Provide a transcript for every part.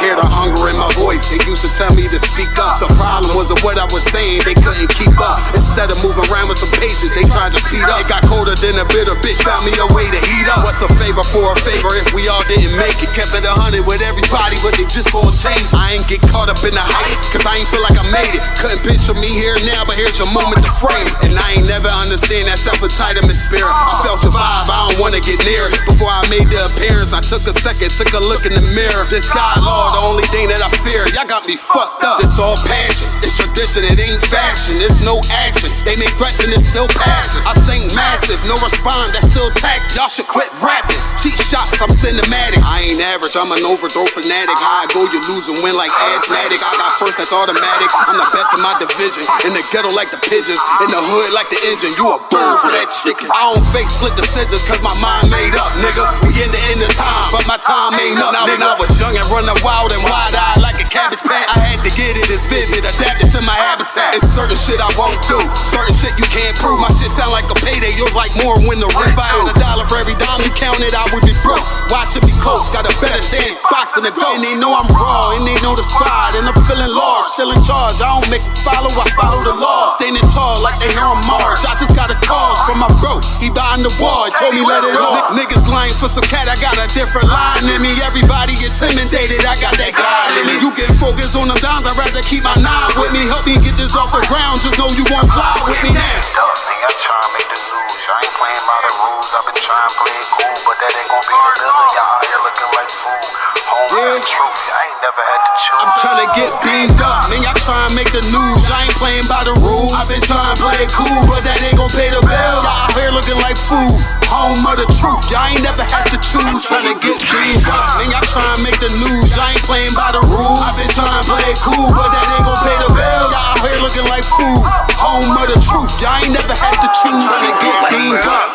Hear the hunger in my voice, they used to tell me to speak up. The problem wasn't what I was saying, they couldn't keep up. Instead of moving around with some patience, they tried to speed up. It got colder than a bitter bitch, found me a way to heat up. What's a favor for a favor if we all didn't make it? Kept it 100 with everybody, but they just gon' change. I ain't get caught up in the hype, cause I ain't feel like I made it. Couldn't picture me here now, but here's your moment to frame it. And I ain't never understand that self-entitlement spirit. I felt your vibe, I don't wanna get near it. Before I made the appearance, I took a second, took a look in the mirror. This God, Lord, the only thing that I fear. Y'all got me fucked up. This all passion, it's tradition, it ain't fashion. There's no action, they make threats and it's still passing. I think massive, no respond, that's still tact. Y'all should quit rapping. Cheap shots, I'm cinematic. I ain't average, I'm an overthrow fanatic. How I go, you lose and win like asthmatics. I got first, that's automatic. I'm the best in my division. In the ghetto like the pigeons, in the hood like the engine. You a bird for that chicken. I don't fake split decisions cause my mind made up, nigga. We in the end of time, but my time ain't up. Now when I was young and running wild and wide-eyed like a cabbage patch, I had to get it as vivid, adapted to my habitat. It's certain shit I won't do, certain shit you can't prove. My shit sound like a payday, yours like more when the rent. If I had $1 for every dime you counted, I would be broke. Watch it be close, got a better chance, boxing the ghost. And they know I'm raw, and they know the squad, and I'm feeling large, still in charge. I don't make it follow, I follow the law. Standing tall like they hear on Mars. I just got a call from my bro, he behind the wall, he told me let it off. Niggas lying for some cat, I got a different line in me. Everybody intimidated, I got that God in me. You get focused on them dimes, I'd rather keep my nine with me. Help me get this off the ground, just know you won't fly with me now. I try to make the news, I ain't playing by the rules. I've been trying to play it cool, but that ain't gon' be the deal. Y'all out here looking like fool. Home with the truth, I ain't never had to choose. I'm trying to get beamed up, man, y'all try to make the news. I ain't playing by the rules. I've been trying to play it cool, but that ain't gon' pay the bill. Y'all out here looking like fool. Home of the truth, y'all ain't never had to choose. Trying to get beamed up, man, y'all trying to make the news. I ain't playing by the rules. I've been trying to play it cool, but that ain't gon' pay the bill. Y'all out here looking like fool. Home of the truth, y'all ain't never had to choose. Trying to get beamed up.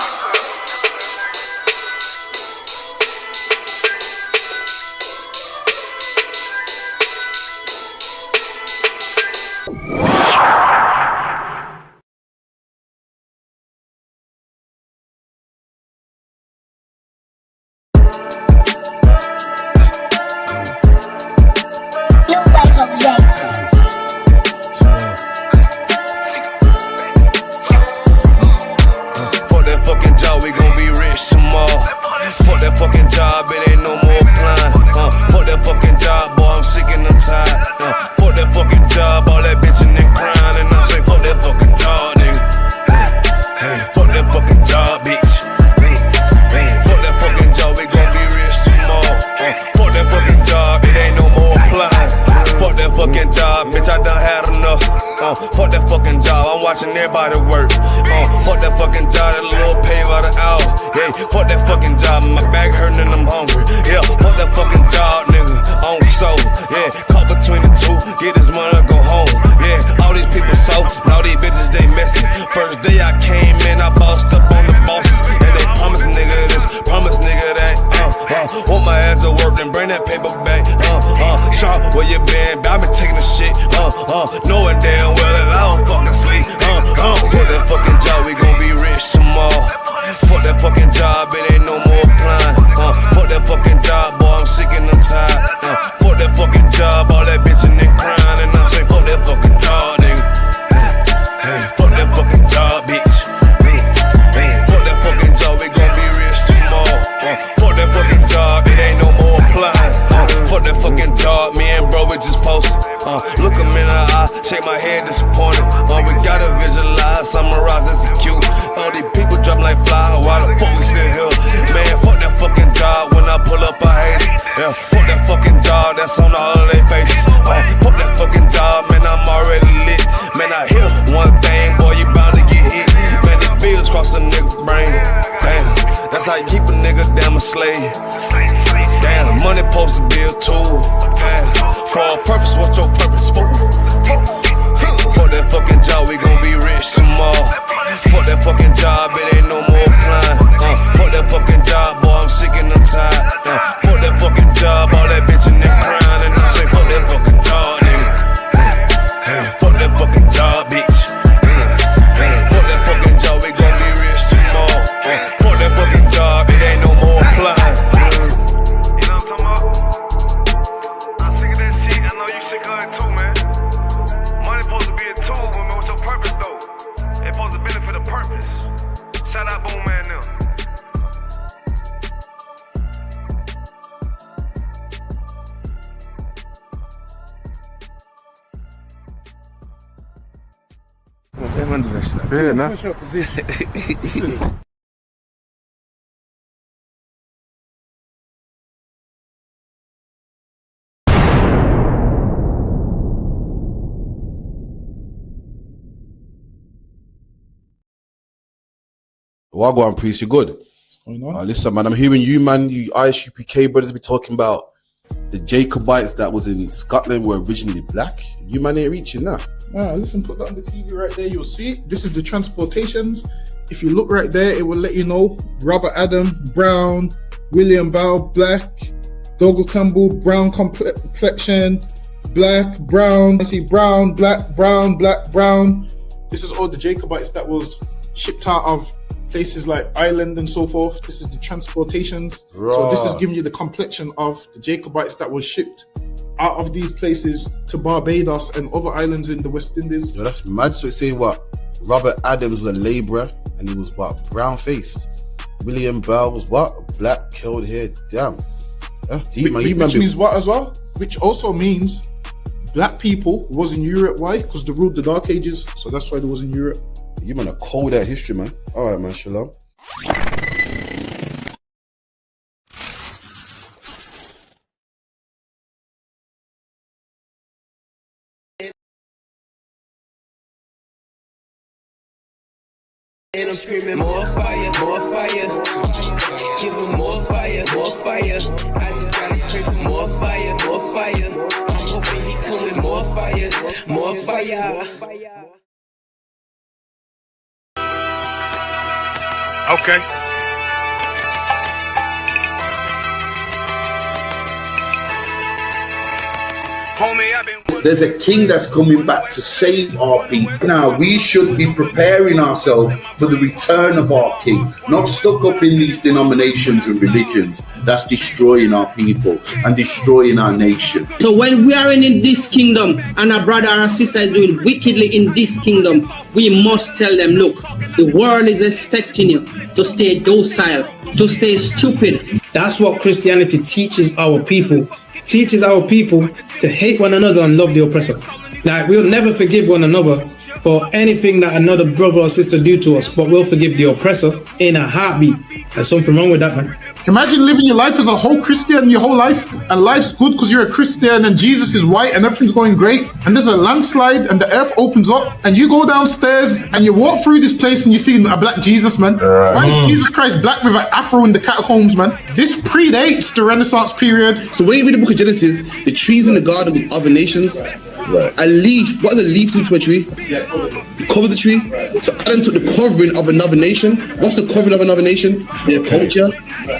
Fuck that fucking job, I'm watching everybody work. Fuck that fucking job, that little pay by the hour. Yeah, fuck that fucking job, my back hurting and I'm hungry. Yeah, fuck that fucking job, nigga, on soul. Yeah, caught between the two, get this money, go home. Yeah, all these people so, now these bitches they messy. First day I came in, I bossed up on the bosses, and they promised nigga this, promised nigga that. Want my ass to work, then bring that paper back. Sharp, where you been? I been taking the shit. Knowing damn well that I don't fucking sleep. Fuck that fucking job, we gon' be rich tomorrow. Fuck that fucking job, it ain't no more applying. Fuck that fucking job, boy, I'm sick and I'm tired. Fuck that fucking job, all that bitchin' and crying, and I'm saying fuck that fucking job, nigga. Fuck that fucking job, bitch. Fuck that fucking job, we gon' be rich tomorrow. Fuck that fucking job, it ain't no more applying. Fuck that fucking job, me and bro, we just posted. Look him in the eye, shake my head disappointed. We gotta visualize, summarize, execute. These people dropping like fly, why the fuck we still here? Man, fuck that fucking job, when I pull up I hate it. Yeah, fuck that fucking job, that's on all of their faces. Fuck that fucking job, man, I'm already lit. Man, I hear one thing, boy, you bound to get hit. Man, these bills cross a nigga's brain. Damn, that's how you keep a nigga damn a slave. Damn, money supposed to be a tool. Damn, for a purpose, what's your purpose for? Fuck that fucking job, we gon' be rich tomorrow. Fuck that fucking job, it ain't no more applying. Fuck that fucking job, boy, I'm sick and I'm tired. Fuck that fucking job, all that bitchin' and crying, and I'm saying fuck that fucking job, nigga. Fuck that fucking job, bitch. Fuck that fucking job, we gon' be rich tomorrow. Fuck that fucking job. man do that shit. Fair enough. Push up position. Wagwan priest, you good? What's going on? Listen, man, I'm hearing you, man, you ISUPK brothers be talking about the Jacobites that was in Scotland were originally black. You man ain't reaching that. Listen, put that on the TV right there. You'll see it. This is the transportations. If you look right there, it will let you know Robert Adam, brown, William Bow, black, Dougal Campbell, brown complexion, black, brown. I see brown, black, brown, black, brown. This is all the Jacobites that was shipped out of places like Ireland and so forth. This is the transportations. Right. So this is giving you the complexion of the Jacobites that was shipped out of these places to Barbados and other islands in the West Indies. Yo, that's mad. So it's saying what? Robert Adams was a labourer and he was what? Brown faced. William Bell was what? Black, curled hair. Damn. That's deep, man. Which means what as well? Which also means black people was in Europe. Why? Because they ruled the Dark Ages. So that's why they was in Europe. You man are cold at history, man. All right, man. Shalom. And I'm screaming more fire, more fire. Give him more fire, more fire. I just gotta pray for more fire, more fire. I'm hoping he come with more fire, more fire. Okay. Homie, I've been. There's a king that's coming back to save our people. Now, we should be preparing ourselves for the return of our king, not stuck up in these denominations and religions that's destroying our people and destroying our nation. So when we are in this kingdom and our brother and sister is doing wickedly in this kingdom, we must tell them, look, the world is expecting you to stay docile, to stay stupid. That's what Christianity teaches our people. Teaches our people to hate one another and love the oppressor. Like, we'll never forgive one another for anything that another brother or sister do to us, but we'll forgive the oppressor in a heartbeat. There's something wrong with that, man. Imagine living your life as a whole Christian your whole life, and life's good because you're a Christian and Jesus is white and everything's going great, and there's a landslide and the earth opens up and you go downstairs and you walk through this place and you see a black Jesus, man. Why is Jesus Christ black with an afro in the catacombs, man? This predates the Renaissance period. So when you read the book of Genesis, the trees in the garden with other nations, a leaf, what is a leaf to a tree? Cover the tree. So Adam took the covering of another nation. What's the covering of another nation? Their culture.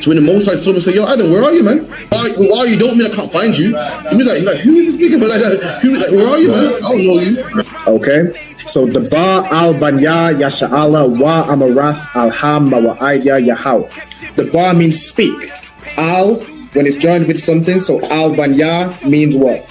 So when the Most High saw him and said, yo, Adam, where are you, man? Why are you? Don't mean I can't find you. He was like, who is this nigga? Like that. Where are you, man? I don't know you. Okay. So the Ba al Banya Yasha'ala wa Amarath al Hamma wa Aidya Yahaw. The Ba means speak. Al, when it's joined with something, so al Banya means what?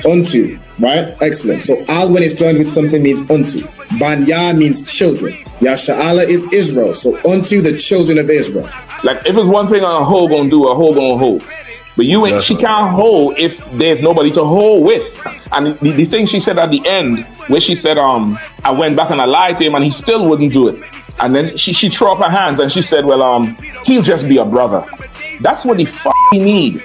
Unto, right? Excellent. So al when it's joined with something means unto. Banya means children. Yasha'ala is Israel. So unto the children of Israel. Like if it's one thing a hoe gonna do, a hoe gonna hold. But you ain't, she can't hold if there's nobody to hold with. And the thing she said at the end, where she said, I went back and I lied to him and he still wouldn't do it. And then she threw up her hands and she said, well, he'll just be a brother. That's what he need.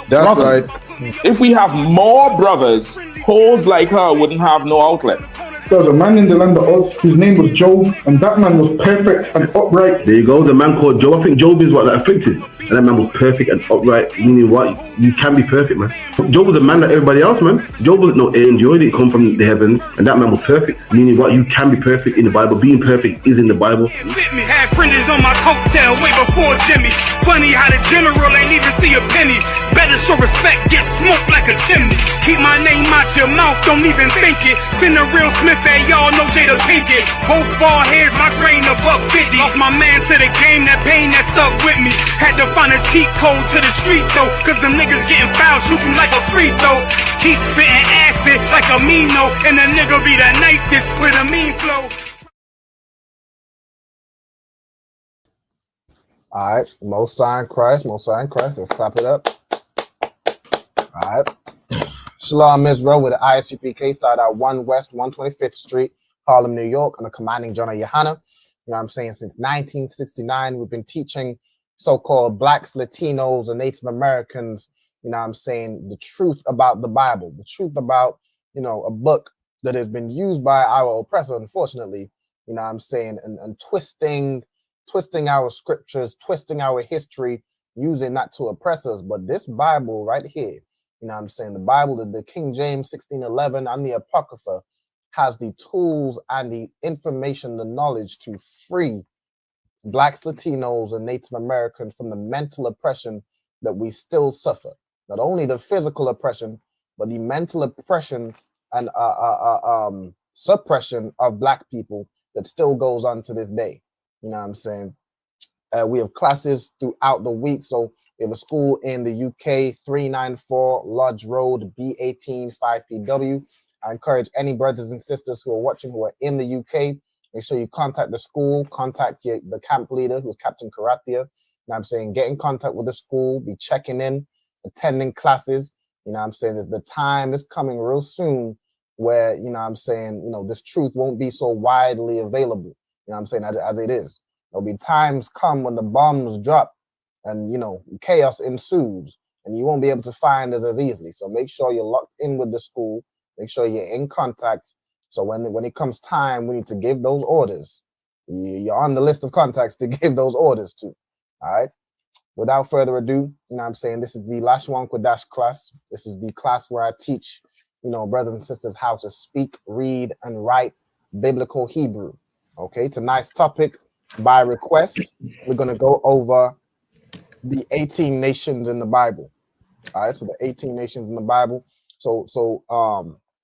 That's brothers. right. If we have more brothers, hoes like her wouldn't have no outlet. There was a man in the land of Oz, his name was Job, and that man was perfect and upright. There you go, the man called Job. I think Job is what, like afflicted. And that man was perfect and upright, meaning what? You can be perfect, man. Job was a man like everybody else, man. Job wasn't no angel, he didn't come from the heavens, and that man was perfect, meaning what? You can be perfect in the Bible. Being perfect is in the Bible. Had friends on my coattail way before Jimmy. Funny how the general ain't even see a penny. Better show respect, get smoked like a chimney. Keep my name out your mouth, don't even think it. Send a real Smith, hey, y'all know Jada Pinkett. Both ball heads, my grain above 50. Lost my man to the game, that pain that stuck with me. Had to find a cheat code to the street though, cause them niggas getting foul, shoot you like a free throw. Keep spitting acid like a Mino, and the nigga be the nicest with a mean flow. All right, most sign Christ. Let's clap it up. All right. Shalom Israel with the ISUPK, start at 1 West 125th Street, Harlem, New York, and the commanding John Yohana. You know what I'm saying? Since 1969, we've been teaching so-called blacks, Latinos, and Native Americans, you know what I'm saying, the truth about the Bible, the truth about, you know, a book that has been used by our oppressor, unfortunately, you know what I'm saying, and twisting our scriptures, twisting our history, using that to oppress us. But this Bible right here, you know what I'm saying, the Bible, the King James 1611 and the Apocrypha has the tools and the information, the knowledge to free blacks, Latinos, and Native Americans from the mental oppression that we still suffer. Not only the physical oppression, but the mental oppression and suppression of black people that still goes on to this day. You know what I'm saying? We have classes throughout the week. So we have a school in the UK, 394 Lodge Road, B18 5PW. I encourage any brothers and sisters who are watching who are in the UK, make sure you contact the school, contact the camp leader, who's Captain Karathia. And I'm saying get in contact with the school, be checking in, attending classes. You know what I'm saying? The time is coming real soon where, you know what I'm saying, you know, this truth won't be so widely available, you know what I'm saying, as it is. There'll be times come when the bombs drop and, you know, chaos ensues and you won't be able to find us as easily. So make sure you're locked in with the school. Make sure you're in contact. So when it comes time, we need to give those orders. You're on the list of contacts to give those orders to. All right. Without further ado, you know what I'm saying, this is the Lashawan Qadash class. This is the class where I teach, you know, brothers and sisters how to speak, read, and write biblical Hebrew. Okay, tonight's topic, by request, we're going to go over the 18 nations in the Bible. All right, so the 18 nations in the Bible. So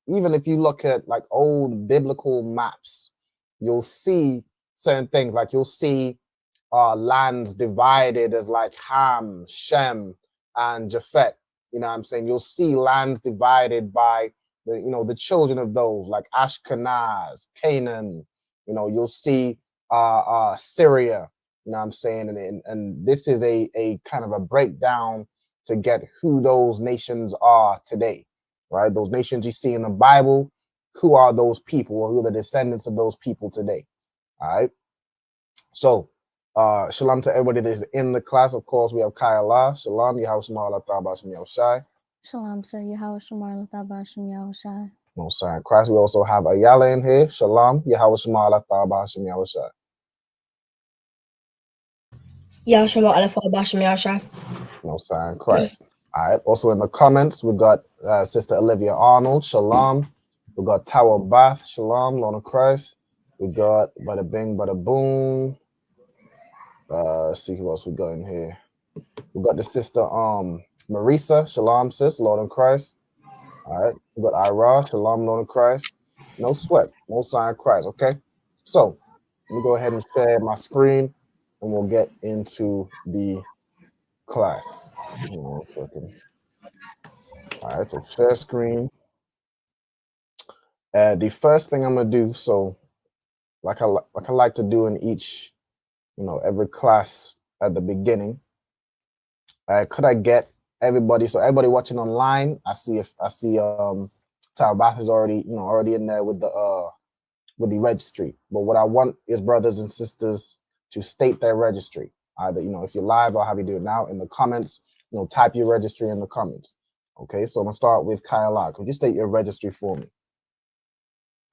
even if you look at like old biblical maps, you'll see certain things. Like you'll see lands divided as like Ham, Shem, and Japhet. You know what I'm saying? You'll see lands divided by the, you know, the children of those, like Ashkenaz, Canaan. You know, you'll see Syria. You know what I'm saying? And this is a kind of a breakdown to get who those nations are today, right? Those nations you see in the Bible, who are those people, or who are the descendants of those people today? All right. So, shalom to everybody that is in the class. Of course, we have Kayala. Shalom, Yahweh Tabashim Yahushai. Shalom, sir. Yahweh Shemar Tabashim Yahushai. Most High in Christ. We also have Ayala in here. Shalom, Yahweh Tabashim Yahushai. Most High in Christ. All right. Also in the comments, we got Sister Olivia Arnold. Shalom. We got Tower Bath. Shalom, Lord of Christ. We got Bada Bing, Bada Boom. Let's see who else we got in here. We got the sister Marisa. Shalom, sis, Lord in Christ. All right. We got Ira. Shalom, Lord in Christ. No sweat. Most High in Christ. Okay. So let me go ahead and share my screen and we'll get into the class. Hold on 1 second. All right, so share screen. The first thing I'm gonna do, so like I like to do in each, you know, every class at the beginning. Could I get everybody? So everybody watching online, I see Tabath is already in there with the registry. But what I want is brothers and sisters to state their registry. Either, you know, if you're live, I'll have you do it now in the comments. You know, type your registry in the comments. Okay, so I'm gonna start with Kayala. Could you state your registry for me?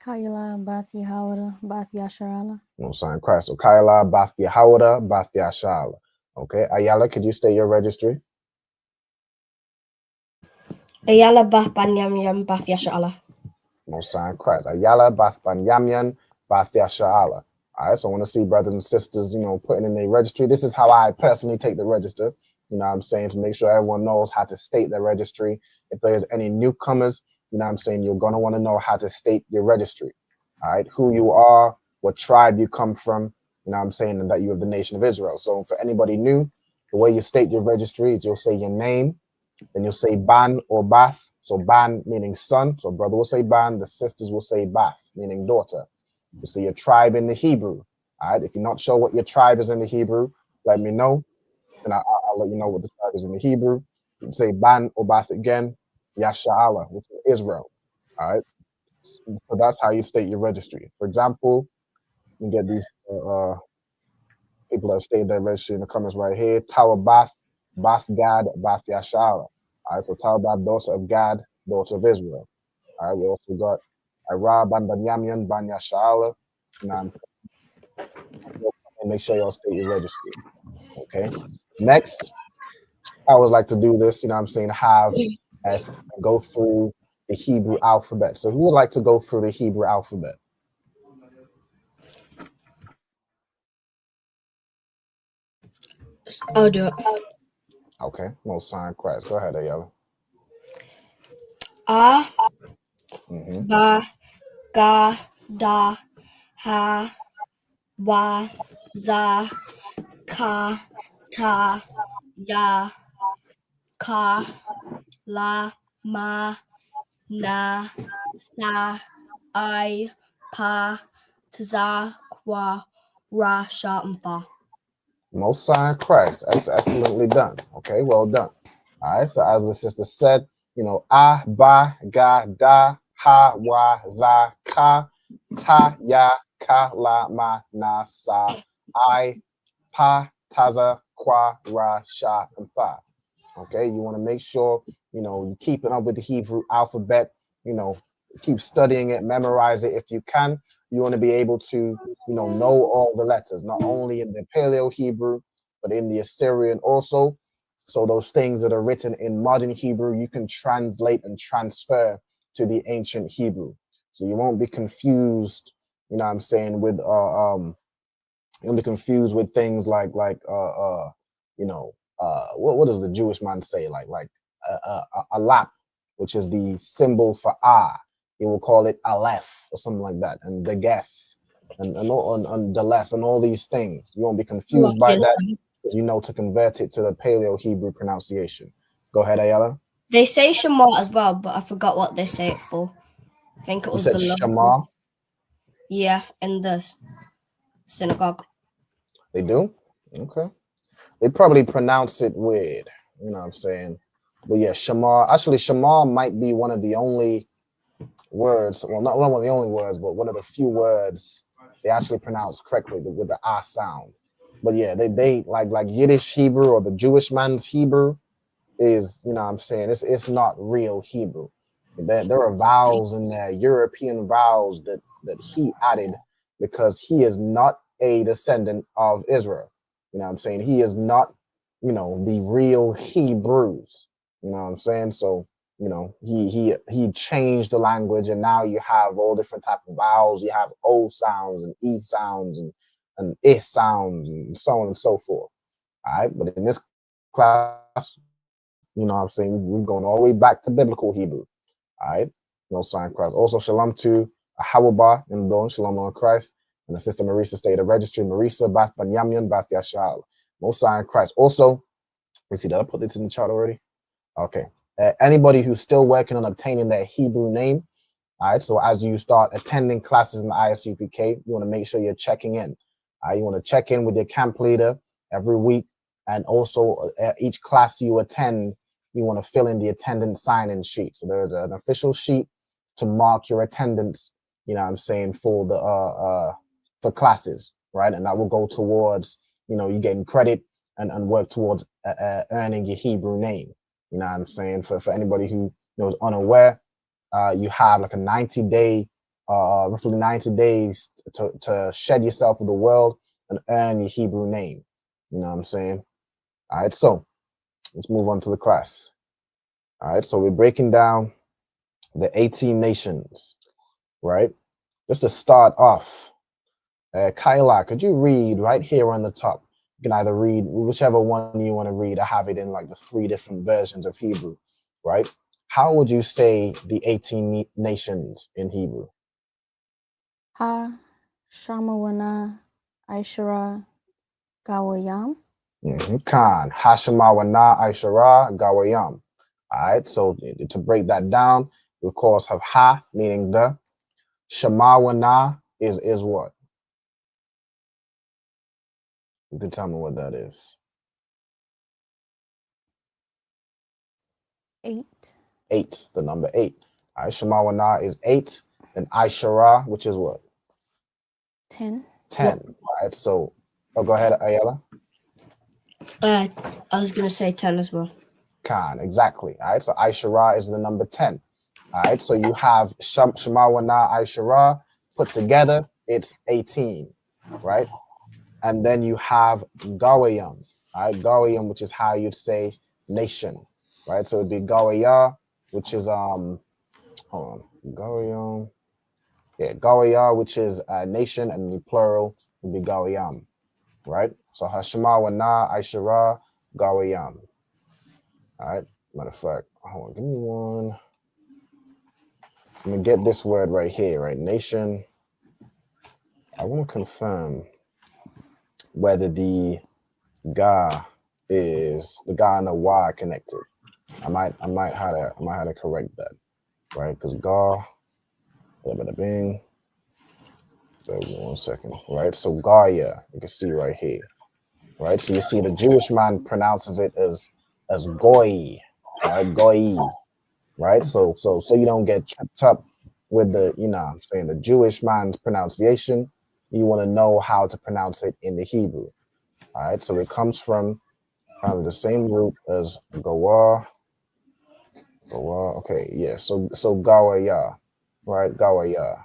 Kayala Bath Yahawada Bath Yasharala. No sign Christ. So Kayala Bath Yahawada Bath Yasharala. Okay, Ayala, could you state your registry? Ayala Bath Banyamyam Bath Yasharala. No sign Christ. Ayala Bath Banyamyan Bath Yasharala. All right, so I want to see brothers and sisters, you know, putting in their registry. This is how I personally take the register. You know what I'm saying, to make sure everyone knows how to state their registry. If there's any newcomers, you know what I'm saying, you're going to want to know how to state your registry. All right, who you are, what tribe you come from, you know what I'm saying, and that you have the nation of Israel. So for anybody new, the way you state your registry is you'll say your name, then you'll say Ban or Bath. So Ban meaning son. So brother will say Ban, the sisters will say Bath, meaning daughter. You say your tribe in the Hebrew. All right, if you're not sure what your tribe is in the Hebrew, let me know. And I'll let you know what the tribe is in the Hebrew. You say Ban or Bath again, Yasha'Allah, which is Israel. All right. So that's how you state your registry. For example, you get these people that have stated their registry in the comments right here. Tower Bath, Bath Gad, Bath Yashala. All right, so Tower Bath, daughter of Gad, daughter of Israel. All right, we also got Ra Ban Banyamyan Ban Yashala. And make sure y'all state your registry. Okay. Next, I always like to do this, you know what I'm saying, have as go through the Hebrew alphabet. So who would like to go through the Hebrew alphabet? I'll do it. Okay, most sign Christ. Go ahead, Ayala. A, Mm-hmm. Ba, Ga, Da, Ha, Wa, Za, Ka, Ta, Ya, Ka, La, Ma, Na, Sa, I, Pa, Tza, Kwa, Ra, Sha, and Ba. Most sign Christ. That's excellently done. Okay, well done. All right, so as the sister said, you know, A, Ba, Ga, Da, Ha, Wa, Za, Ka, Ta, Ya, Ka, La, Ma, Na, Sa, I, Pa, Taza, Kwa, Ra, Sha, and Tha. Okay, you want to make sure, you know, you're keeping up with the Hebrew alphabet, you know, keep studying it, memorize it if you can. You want to be able to, you know all the letters, not only in the Paleo Hebrew, but in the Assyrian also. So those things that are written in modern Hebrew, you can translate and transfer to the ancient Hebrew. So you won't be confused, you know what I'm saying, with you'll be confused with things like what does the Jewish man say, like a lap, which is the symbol for ah. He will call it aleph or something like that, and the geth and the left and all these things. You won't be confused by that, because you know to convert it to the Paleo Hebrew pronunciation. Go ahead, Ayala. They say Shema as well, but I forgot what they say it for. I think it You was said the Shema. Yeah, in the synagogue. They do? Okay. They probably pronounce it weird, you know what I'm saying? But yeah, Shema. Actually, Shema might be one of the only words, well, not one of the only words, but one of the few words they actually pronounce correctly with the ah sound. But yeah, they like Yiddish Hebrew or the Jewish man's Hebrew is, you know what I'm saying, it's not real Hebrew. There are vowels in there, European vowels that he added because he is not a descendant of Israel. You know what I'm saying? He is not, the real Hebrews. You know what I'm saying? So, he changed the language, and now you have all different types of vowels. You have O sounds and E sounds and I sounds and so on and so forth. All right, but in this class, you know what I'm saying, we're going all the way back to biblical Hebrew. All right, no sign Christ. Also, shalom to Hawaba and Don, shalom on Christ, and the sister Marisa State of Registry, Marisa, Bath Banyamyan, Bath Yashal. No sign Christ. Also, let's see, did I put this in the chart already? Okay. Anybody who's still working on obtaining their Hebrew name, all right, so as you start attending classes in the ISUPK, you want to make sure you're checking in. You want to check in with your camp leader every week, and also each class you attend, you want to fill in the attendance sign-in sheet. So there's an official sheet to mark your attendance, you know what I'm saying, for the for classes, right? And that will go towards, you getting credit and work towards earning your Hebrew name. You know what I'm saying? For anybody who is unaware, you have like a 90-day, roughly 90 days to shed yourself with the world and earn your Hebrew name. You know what I'm saying? All right, so let's move on to the class. All right, so we're breaking down the 18 nations, right? Just to start off, Kyla, could you read right here on the top? You can either read whichever one you want to read. I have it in like the 3 different versions of Hebrew, right? How would you say the 18 nations in Hebrew? Ha, Shamawana, Aishara, Gawayam. Khan, Hashemawana, Aishara, Gawayam. All right, so to break that down, we of course have Ha, meaning the. Shemawana is what? You can tell me what that is. 8. 8, the number 8. All right, Shemawana is 8. Then Aishara, which is what? 10. 10. Right. So, go ahead, Ayala. I was gonna say 10 as well. Khan, exactly. All right. So Aishara is the number 10. All right. So you have Shema Wana Aishara put together, it's 18. Right. And then you have Gawayam. All right. Gawayam, which is how you'd say nation. Right. So it'd be Gawaya, which is hold on. Gawayam. Yeah, Gawaya, which is a nation, and the plural would be Gawayam. Right. So Hashema Wana Aishara Gawayam. All right. Matter of fact, hold on, give me one. I'm gonna get this word right here, right? Nation. I want to confirm whether the Ga is the Ga and the Y connected. I might have to correct that, right? Because Ga, bing. Wait 1 second, right? So Gaya, you can see right here, right? So you see the Jewish man pronounces it as Goy, right? Goy. Right, so you don't get tripped up with the, I'm saying, the Jewish man's pronunciation. You want to know how to pronounce it in the Hebrew. All right, so it comes from kind of the same root as Gawar. Okay, yeah. So Gawaya, right? Gawaya.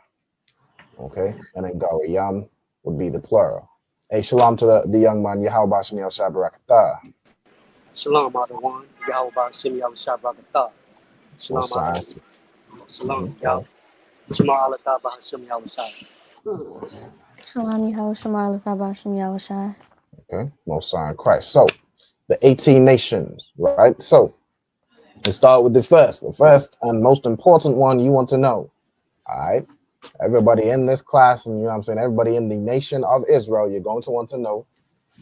Okay, and then Gawayam would be the plural. Hey, shalom to the young man. Yahweh Shem Yahweh Barakatah. Shalom, Adawan. Yahweh Shem Yahweh Barakatah. Shalom, Adawan. Shalom, Yahweh. Shema Allah Ta'ala Hashem Yahweh Shai. Shalom Yahweh Shamar Lathabashim Yahushai. Okay, most sign Christ. So the 18 nations, right? So let's start with the first and most important one you want to know. All right, everybody in this class, and everybody in the nation of Israel, you're going to want to know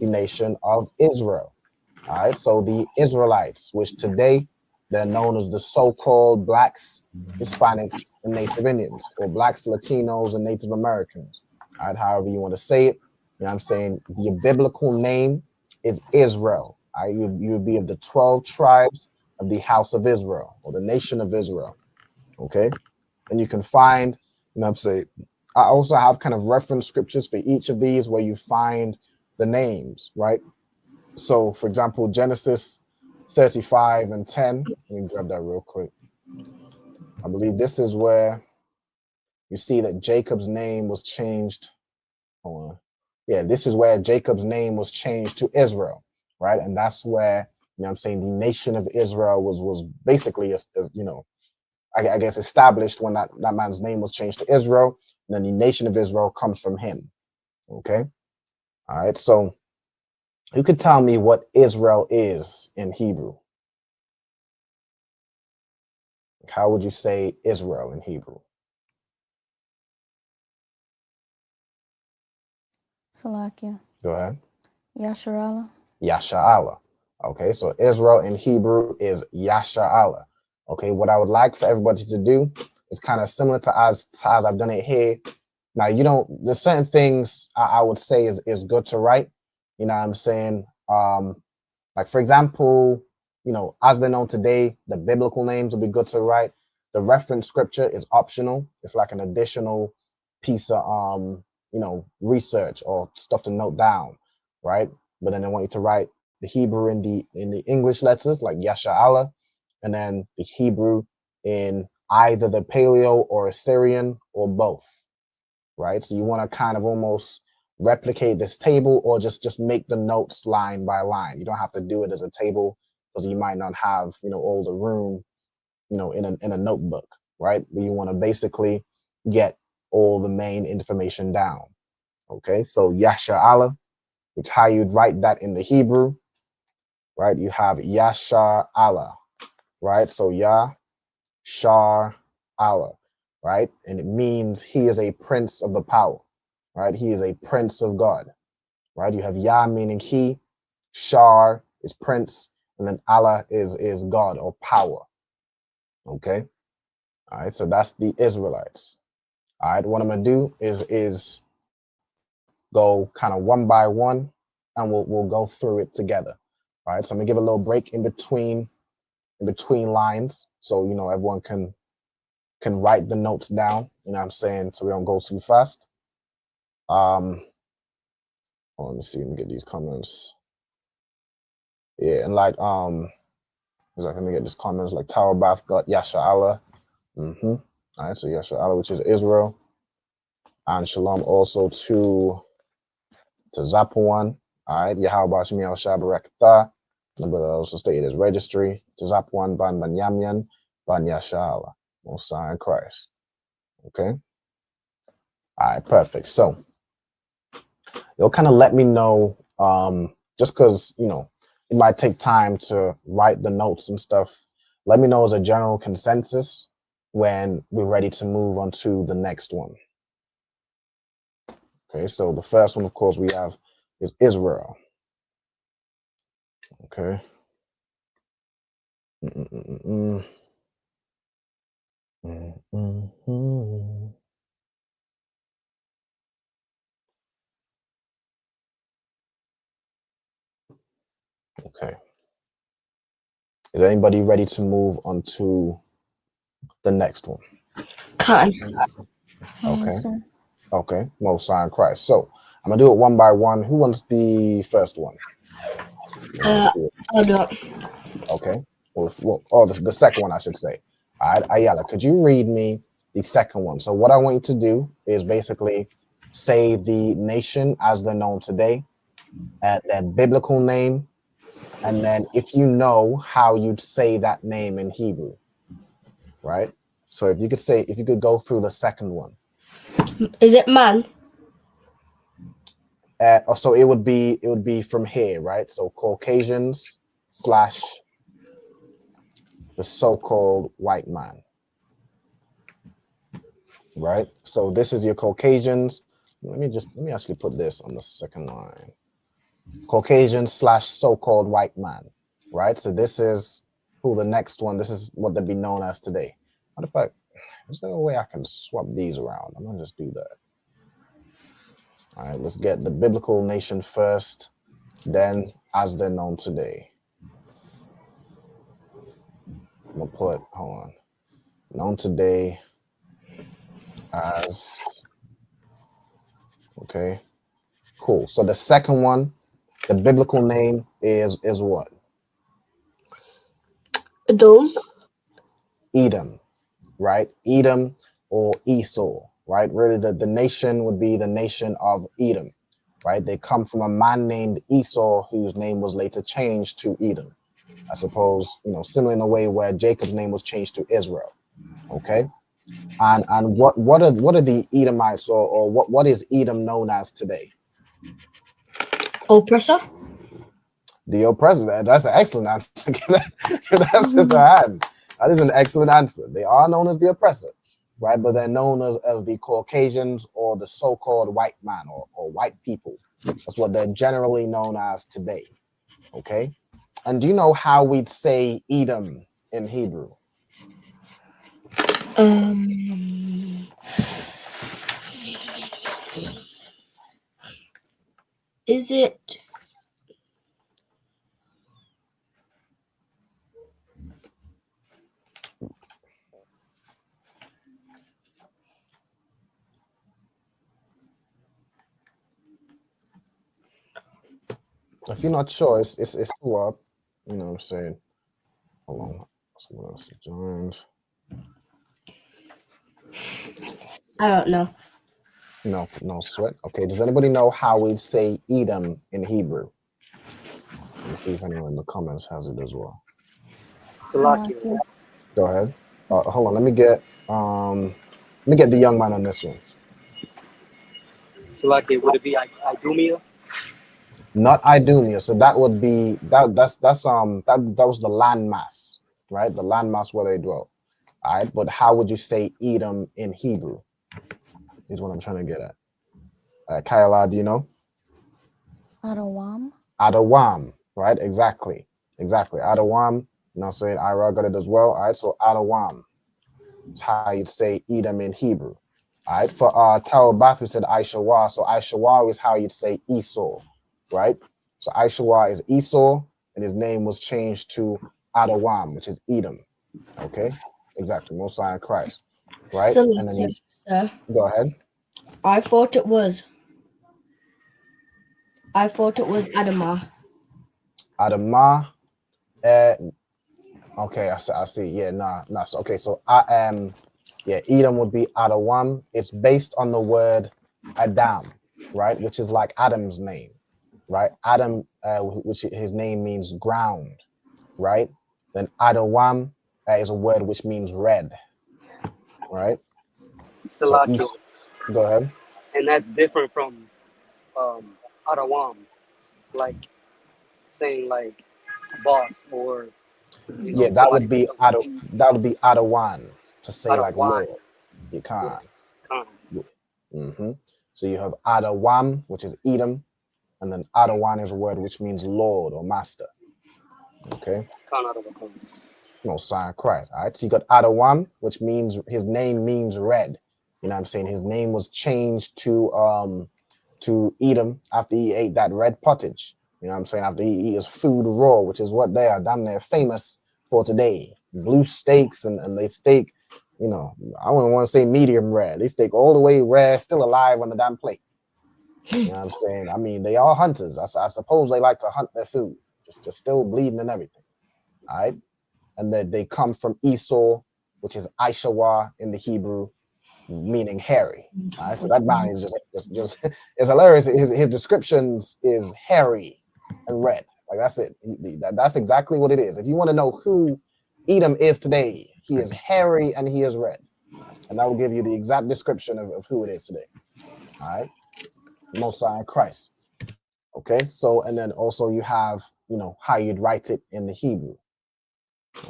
the nation of Israel. All right, so the Israelites, which today they're known as the so-called blacks, Hispanics, and Native Indians, or blacks, Latinos, and Native Americans. All right, however you want to say it. The biblical name is Israel. All right, you would be of the 12 tribes of the house of Israel, or the nation of Israel. Okay, and you can find, I also have kind of reference scriptures for each of these where you find the names, right? So, for example, Genesis 35 and 10. Let me grab that real quick. I believe this is where you see that Jacob's name was changed. Hold on. Yeah, this is where Jacob's name was changed to Israel, right? And that's where, the nation of Israel was basically, I guess, established when that man's name was changed to Israel. And then the nation of Israel comes from him. Okay. All right. So you could tell me what Israel is in Hebrew. How would you say Israel in Hebrew? Salakia. Go ahead. Yasharala. Yasha'Allah. Okay, so Israel in Hebrew is Yasha'Allah. Okay, what I would like for everybody to do is kind of similar to as I've done it here. Now, there's certain things I would say is good to write. You know what I'm saying? Like, for example, as they're known today, the biblical names will be good to write. The reference scripture is optional. It's like an additional piece of, research or stuff to note down, right? But then I want you to write the Hebrew in the English letters, like Yasha'Allah, and then the Hebrew in either the Paleo or Assyrian or both, right? So you want to kind of almost replicate this table or just make the notes line by line. You don't have to do it as a table because you might not have, all the room, in a notebook, right? But you want to basically get all the main information down. Okay, so Yasha'Allah, which how you'd write that in the Hebrew, right? You have Yasha'Allah, right? So Yasha'Allah, right? And it means he is a prince of the power, right? He is a prince of God, right? You have Yah meaning he, Shar is prince, and then Allah is God or power. Okay. All right. So that's the Israelites. All right. What I'm gonna do is go kind of one by one, and we'll go through it together. All right. So I'm gonna give a little break in between lines, so everyone can can write the notes down, you know what I'm saying, so we don't go too fast. Let me see, let me get these comments. Yeah, and like let me get these comments like Tower Bath got Yasha Allah. All right, so Yasha Allah, which is Israel. And shalom also to Zapuan. All right, Yahweh Shemi Al Shabarakta. Number also stated as registry. To Zapuan Ban Banyamyan Ban Yasha Allah. Mosiah in Christ. Okay. All right, perfect. So you'll kind of let me know, just because, you know, it might take time to write the notes and stuff. Let me know as a general consensus when we're ready to move on to the next one. Okay, so the first one, of course, we have is Israel. Okay. Okay. Is anybody ready to move on to the next one? Can. Okay. Okay. Mosiah in Christ. So I'm gonna do it one by one. Who wants the first one? I'll do it. Okay. Well, the second one, I should say. All right, Ayala, could you read me the second one? So what I want you to do is basically say the nation as they're known today, at their biblical name, and then if you know how you'd say that name in Hebrew, right? So if you could go through the second one. Is it man? So it would be from here, right? So Caucasians / the so-called white man, right? So this is your Caucasians. Let me actually put this on the second line. Caucasian / so-called white man, right? So this is who the next one. This is what they'd be known as today. What if is there a way I can swap these around? I'm gonna just do that. All right, let's get the biblical nation first, then as they're known today. I'm gonna put, hold on, known today as, okay, cool. So the second one, the biblical name is what? Edom, right? Edom or Esau, right? Really, the nation would be the nation of Edom, right? They come from a man named Esau, whose name was later changed to Edom. I suppose, you know, similar in a way where Jacob's name was changed to Israel. Okay. And what are the Edomites or what is Edom known as today? Oppressor. The oppressor. That's an excellent answer. That's just a hand. That is an excellent answer. They are known as the oppressor, right? But they're known as the Caucasians or the so-called white man or white people. That's what they're generally known as today. Okay. And do you know how we'd say Edom in Hebrew? Is it? If you're not sure, it's two up. You know what I'm saying? Hold on. Someone else joined. I don't know. No sweat. Okay. Does anybody know how we say Edom in Hebrew? Let's see if anyone in the comments has it as well. Salakia. Go ahead. Hold on. Let me get the young man on this one. Salakia, would it be Idumea? Not Idumea. So that would be that was the landmass, right? The landmass where they dwelt. All right. But how would you say Edom in Hebrew? Is what I'm trying to get at. Kayla, do you know? Adawam. Adawam, right? Exactly. Adawam. You know what I'm saying? Ira got it as well. All right. So Adawam. That's how you'd say Edom in Hebrew. All right. For Tower Bath, we said Aishawa. So Aishawa is how you'd say Esau, right? So Aishawa is Esau, and his name was changed to Adawam, which is Edom. Okay. Exactly. Mosiah in Christ. right? Silly, And then sir. go ahead. I thought it was Adama. Adama. Okay, I see. Yeah, nah. So, okay, so yeah, Edom would be Adawam. It's based on the word Adam, right? Which is like Adam's name, right? Adam, which his name means ground, right? Then Adawam is a word which means red, right? So Salakia. go ahead. And that's different from Arawam, like saying like boss or Yeah, that would be Adawan to say like Adawan. Lord. You can't. Khan. Mm-hmm. So you have Adawam, which is Edom, and then Adawan is a word which means Lord or Master. Okay. Khan Adawan. No, sign of Christ. All right. So you got Adawam, which means his name means red. You know what I'm saying? His name was changed to Edom after he ate that red pottage. You know what I'm saying? After he eat his food raw, which is what they are damn near famous for today. Blue steaks and they steak, you know, I wouldn't want to say medium rare. They steak all the way rare, still alive on the damn plate. You know what I'm saying? I mean, they are hunters. I suppose they like to hunt their food, just still bleeding and everything. All right. And that they come from Esau, which is Aishawa in the Hebrew, meaning hairy. All right, so that man is just it's hilarious. His descriptions is hairy and red. Like that's it. That's exactly what it is. If you want to know who Edom is today, he is hairy and he is red, and that will give you the exact description of who it is today. All right, Mosiah Christ. Okay, so and then also you have how you'd write it in the Hebrew.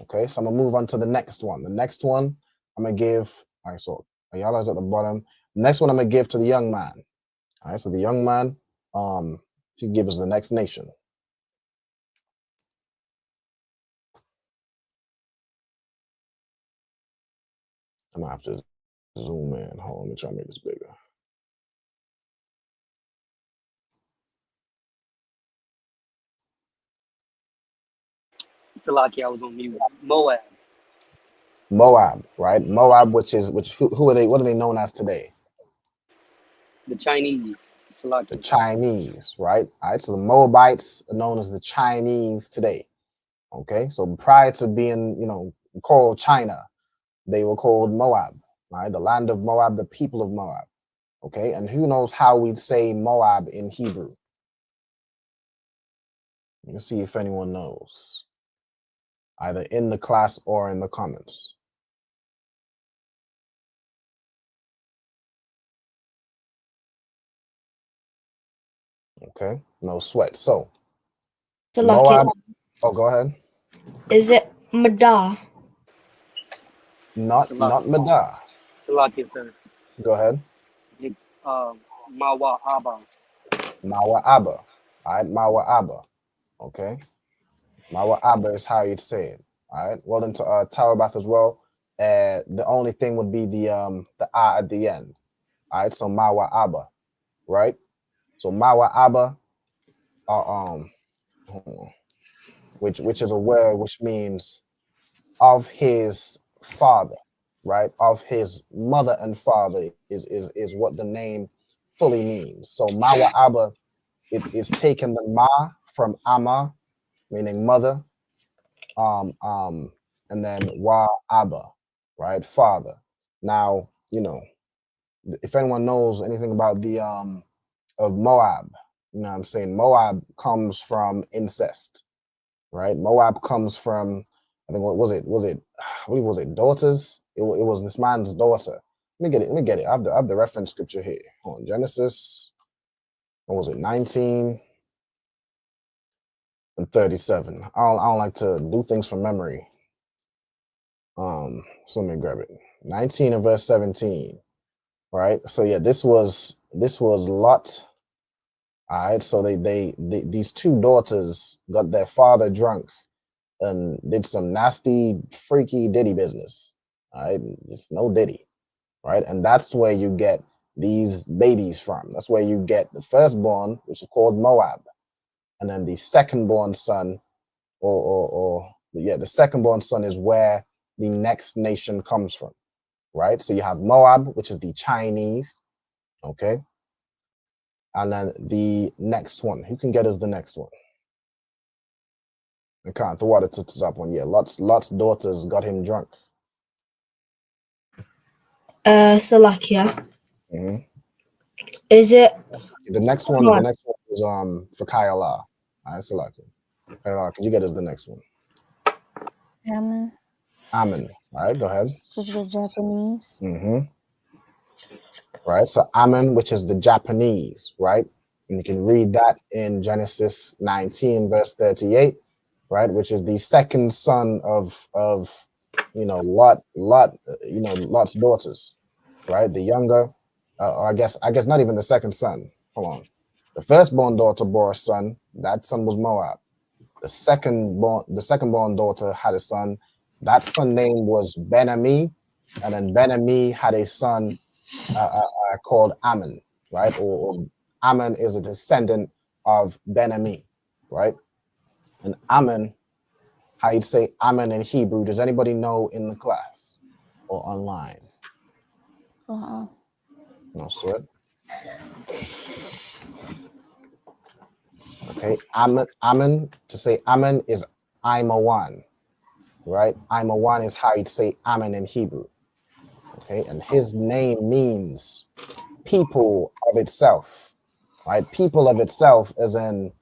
Okay, so I'm gonna move on to the next one. The next one I'm gonna give. All right, so y'all is at the bottom. The next one I'm gonna give to the young man. All right, so the young man, if you give us the next nation. I'm gonna have to zoom in. Hold on, let me try to make this bigger. Salakia, I was on mute. Moab. Moab, right? Moab, who are they? What are they known as today? The Chinese. Salakia. The Chinese, right? All right, so the Moabites are known as the Chinese today. Okay, so prior to being, called China, they were called Moab, right? The land of Moab, the people of Moab. Okay, and who knows how we'd say Moab in Hebrew? Let's see if anyone knows. Either in the class or in the comments. Okay, no sweat. So, Moab. Oh, go ahead. Is it Madar? Not Madar. Salakia, sir. Go ahead. It's Mawa Abba. Mawa Abba. All right, Mawa Abba. Okay. Mawa Abba is how you'd say it. All right. Well, into Tarabath as well. The only thing would be the A at the end. All right. So Mawa Abba. Right. So Mawa Abba. Which is a word which means of his father, right? Of his mother and father is what the name fully means. So Mawa Abba, it is taken the Ma from Ama, meaning mother, and then Wa Abba, right? Father. Now, if anyone knows anything about the of Moab, you know what I'm saying? Moab comes from incest, right? Moab comes from, I think, what was it? I believe, was it daughters? It was this man's daughter. Let me get it. I have the reference scripture here. Hold on, Genesis, what was it? 19 and 37. I don't like to do things from memory. So let me grab it. 19 and verse 17. Right. So yeah, this was Lot. All right. So they these two daughters got their father drunk and did some nasty, freaky diddy business. All right. It's no diddy. Right. And that's where you get these babies from. That's where you get the firstborn, which is called Moab. And then the secondborn son, the secondborn son is where the next nation comes from. right? So you have Moab, which is the Chinese, okay? And then the next one, who can get us the next one? I can't, the water to up one. Yeah, Lot's daughters got him drunk. Salakia. Mhm. Is it? The next one is for Kayala. All right, Salakia. Kayala, could you get us the next one? Ammon, Ammon. All right, go ahead. which is the Japanese. Right, so Ammon, which is the Japanese, right? And you can read that in Genesis 19, verse 38, right? Which is the second son of Lot's daughters, right? The younger, or I guess not even the second son. Hold on. The firstborn daughter bore a son. That son was Moab. The second-born daughter had a son. That son name was Ben-Ami, and then Ben-Ami had a son called Ammon, right? Or Ammon is a descendant of Ben-Ami, right? And Ammon, how you'd say Ammon in Hebrew? Does anybody know in the class or online? No sweat. Okay, Ammon, to say Ammon is Imawan, right? Imawan is how you'd say Ammon in Hebrew. Okay, and his name means people of itself, right? People of itself, as in,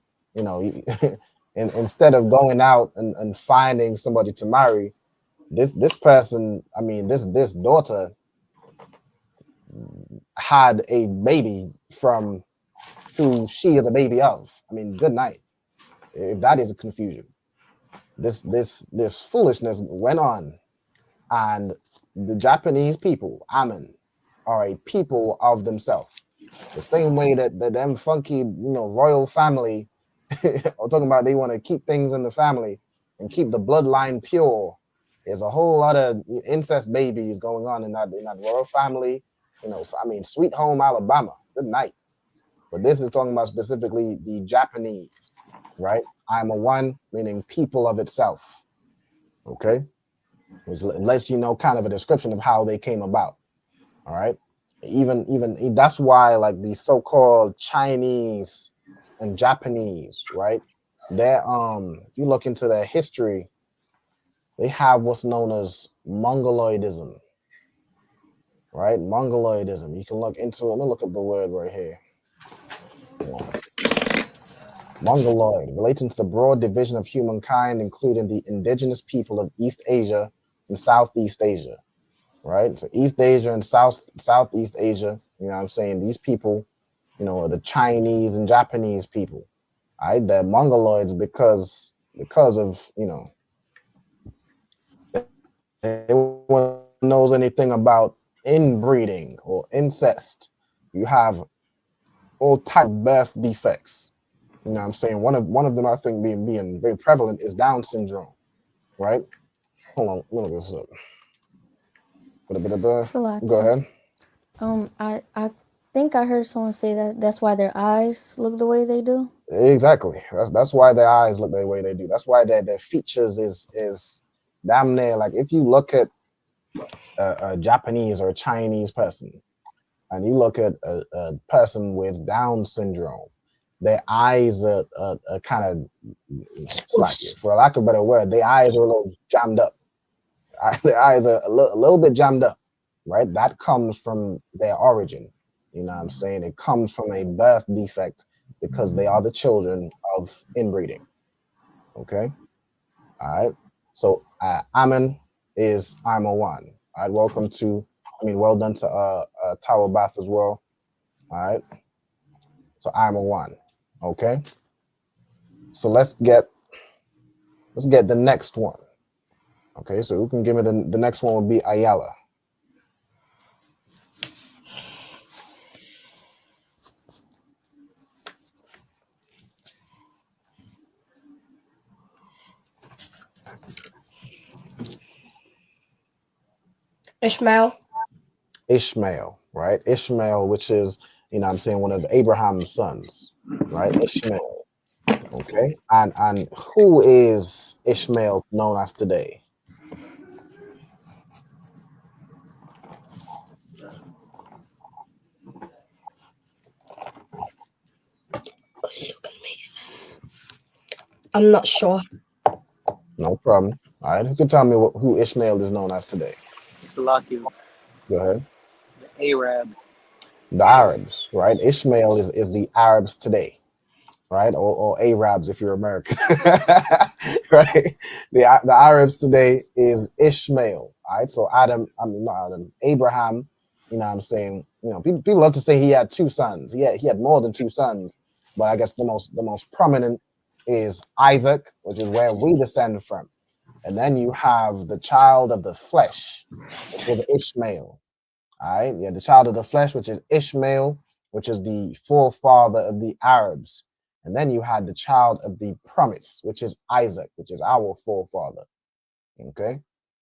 instead of going out and finding somebody to marry, this person, I mean, this daughter had a baby from who she is a baby of. I mean, good night. If that is a confusion, this foolishness went on, and the Japanese people, Ammon, are a people of themselves. The same way that them funky, royal family are talking about they want to keep things in the family and keep the bloodline pure. There's a whole lot of incest babies going on in that royal family. So, I mean, Sweet Home Alabama, good night. But this is talking about specifically the Japanese, right? I'm a one, meaning people of itself. Okay, which lets you know kind of a description of how they came about. All right, even that's why like the so-called Chinese and Japanese, right? They're if you look into their history, they have what's known as Mongoloidism, right? Mongoloidism. You can look into it. Let me look up the word right here. Mongoloid, relating to the broad division of humankind, including the indigenous people of East Asia and Southeast Asia, right? So East Asia and Southeast Asia, you know what I'm saying? These people, are the Chinese and Japanese people, right? They're Mongoloids because of, anyone knows anything about inbreeding or incest, you have all type of birth defects. You know what I'm saying? One of them I think being very prevalent is Down syndrome, right? Hold on, let me look this up. Salaka. Go ahead. I think I heard someone say that that's why their eyes look the way they do. Exactly. That's why their eyes look the way they do. That's why their features is damn near like if you look at a Japanese or a Chinese person, and you look at a person with Down syndrome, their eyes are kind of slacky. For lack of a better word, their eyes are a little jammed up. Their eyes are a little bit jammed up, right? That comes from their origin. You know what I'm saying? It comes from a birth defect because they are the children of inbreeding. Okay? All right. So Ammon is I'm a one. All right. Well done to Tower Bath as well. All right. So I'm a one. Okay. So let's get the next one. Okay, so who can give me the next one would be Ayala. Ishmael, right? Ishmael, which is, one of Abraham's sons, right? Ishmael. Okay. And who is Ishmael known as today? I'm not sure. No problem. All right, who can tell me who Ishmael is known as today? Salakia, Go ahead. the Arabs. The Arabs, right? Ishmael is the Arabs today, right? Or Arabs if you're American, right? The Arabs today is Ishmael, all right? So not Adam, Abraham, you know what I'm saying? You know, people love to say he had two sons. He had more than two sons, but I guess the most prominent is Isaac, which is where we descend from. And then you have the child of the flesh, which was Ishmael. All right, yeah, the child of the flesh, which is Ishmael, which is the forefather of the Arabs. And then you had the child of the promise, which is Isaac, which is our forefather. Okay,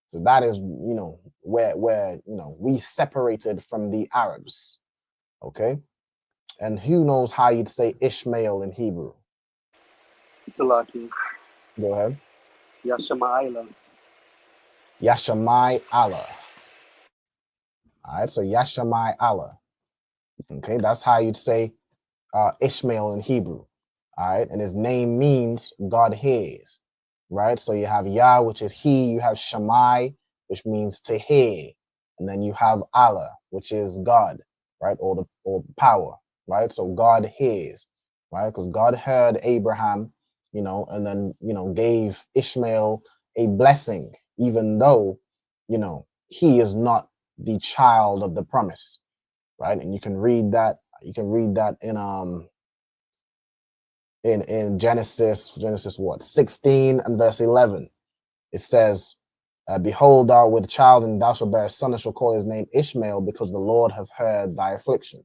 so that is, you know, where we separated from the Arabs. Okay, and who knows how you'd say Ishmael in Hebrew? Salakia, Go ahead. Yashma'ila. Yashamai Allah. All right, so Yashamai Allah. Okay, that's how you'd say Ishmael in Hebrew. All right, and his name means God hears. Right, so you have Yah, which is he. You have Shammai, which means to hear, and then you have Allah, which is God, right, or the power. Right, so God hears. Right, because God heard Abraham, you know, and then gave Ishmael a blessing, even though he is not the child of the promise. Right, and you can read that in Genesis what 16 and verse 11. It says, behold, thou with child, and thou shalt bear a son, and shall call his name Ishmael, because the Lord hath heard thy affliction.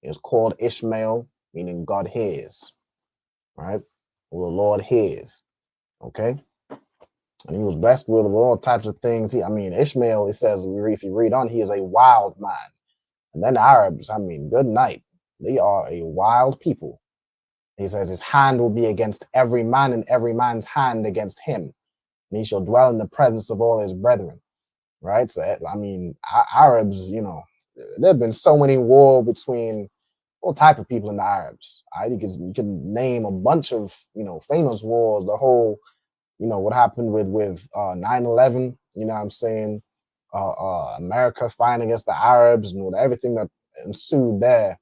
It is called Ishmael, meaning God hears. Right, well, the Lord hears. Okay, and he was blessed with all types of things. Ishmael, it says, if you read on, he is a wild man. And then the Arabs, good night, they are a wild people. He says his hand will be against every man, and every man's hand against him. And he shall dwell in the presence of all his brethren. Right? So, Arabs, there have been so many wars between all type of people in the Arabs. Right? You can name a bunch of, famous wars. The whole, what happened with 9/11, you know what I'm saying? America fighting against the Arabs and everything that ensued there,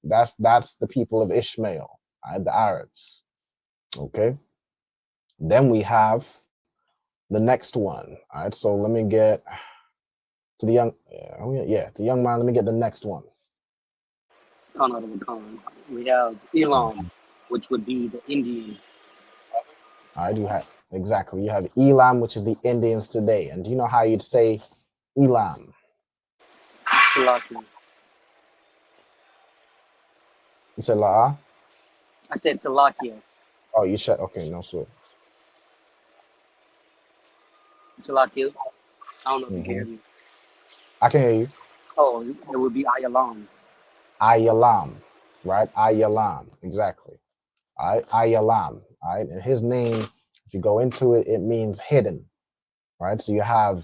that's the people of Ishmael, right? The Arabs. Okay. Then we have the next one. All right. So let me get to the young man. Let me get the next one. Khan out of a Khan. We have Elam, which would be the Indians. I do have exactly. You have Elam, which is the Indians today. And do you know how you'd say Elam? Salakia. You said La'a? I said Salakia. Oh, you said okay. No, sir. Salakia. I don't know if you can hear me. I can hear you. Oh, it would be Ayalam. Ayalam, right? Ayalam, exactly. All right, Ayalam, all right. And his name, if you go into it, it means hidden, right? So you have